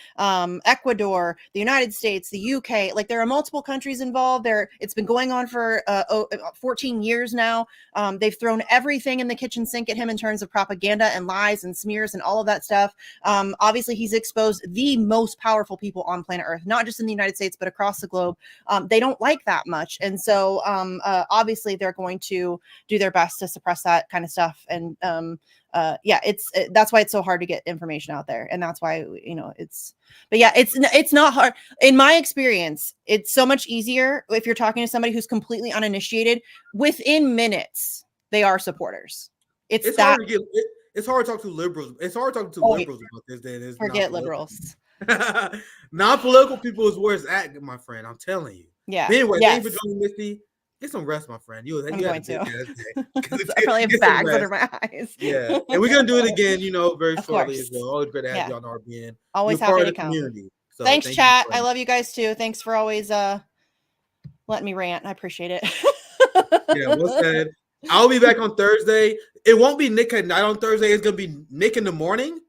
S6: Ecuador, the United States, the UK. Like there are multiple countries involved. It's been going on for 14 years now. They've thrown everything in the kitchen sink at him in terms of propaganda and lies and smears and all of that stuff. Obviously, he's exposed the most powerful people on planet Earth, not just in the United States but across the globe. They don't like that much, and so obviously they're going to do their best to suppress that kind of stuff. And that's why it's so hard to get information out there, and that's why it's not hard. In my experience, it's so much easier if you're talking to somebody who's completely uninitiated. Within minutes, they are supporters. It's that
S5: hard to it's hard to talk to liberals. It's hard to talk to liberals about this. Than it is
S6: forget
S5: non-political.
S6: liberals.
S5: Non-political people is where it's at, my friend. I'm telling you.
S6: Yeah.
S5: But anyway,
S6: Yes.
S5: thank you for joining, Misty. Get some rest, my friend.
S6: I'm going to. I
S5: I
S6: probably have bags under my eyes.
S5: Yeah, and we're gonna do it again, very
S6: Of
S5: shortly
S6: course.
S5: as well. Always great to have
S6: Yeah.
S5: you on RBN.
S6: Always
S5: You're part
S6: happy
S5: of
S6: to
S5: the
S6: come.
S5: community. So
S6: Thanks,
S5: thank you
S6: chat.
S5: for
S6: I
S5: joining.
S6: love you guys too. Thanks for always letting me rant. I appreciate it.
S5: Yeah, well said. I'll be back on Thursday. It won't be Nick at night on Thursday. It's gonna be Nick in the morning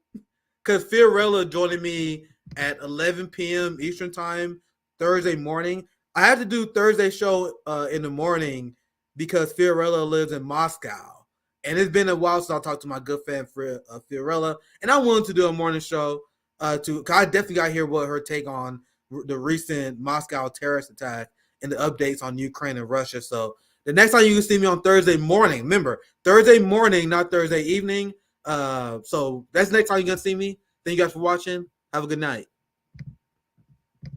S5: because Fiorella joining me at 11 p.m. Eastern time Thursday morning. I have to do Thursday show in the morning because Fiorella lives in Moscow, and it's been a while since I talked to my good friend Fiorella, and I wanted to do a morning show cause I definitely got to hear what her take on the recent Moscow terrorist attack and the updates on Ukraine and Russia. So the next time you can see me on Thursday morning, remember Thursday morning, not Thursday evening. So that's the next time you're gonna see me. Thank you guys for watching. Have a good night.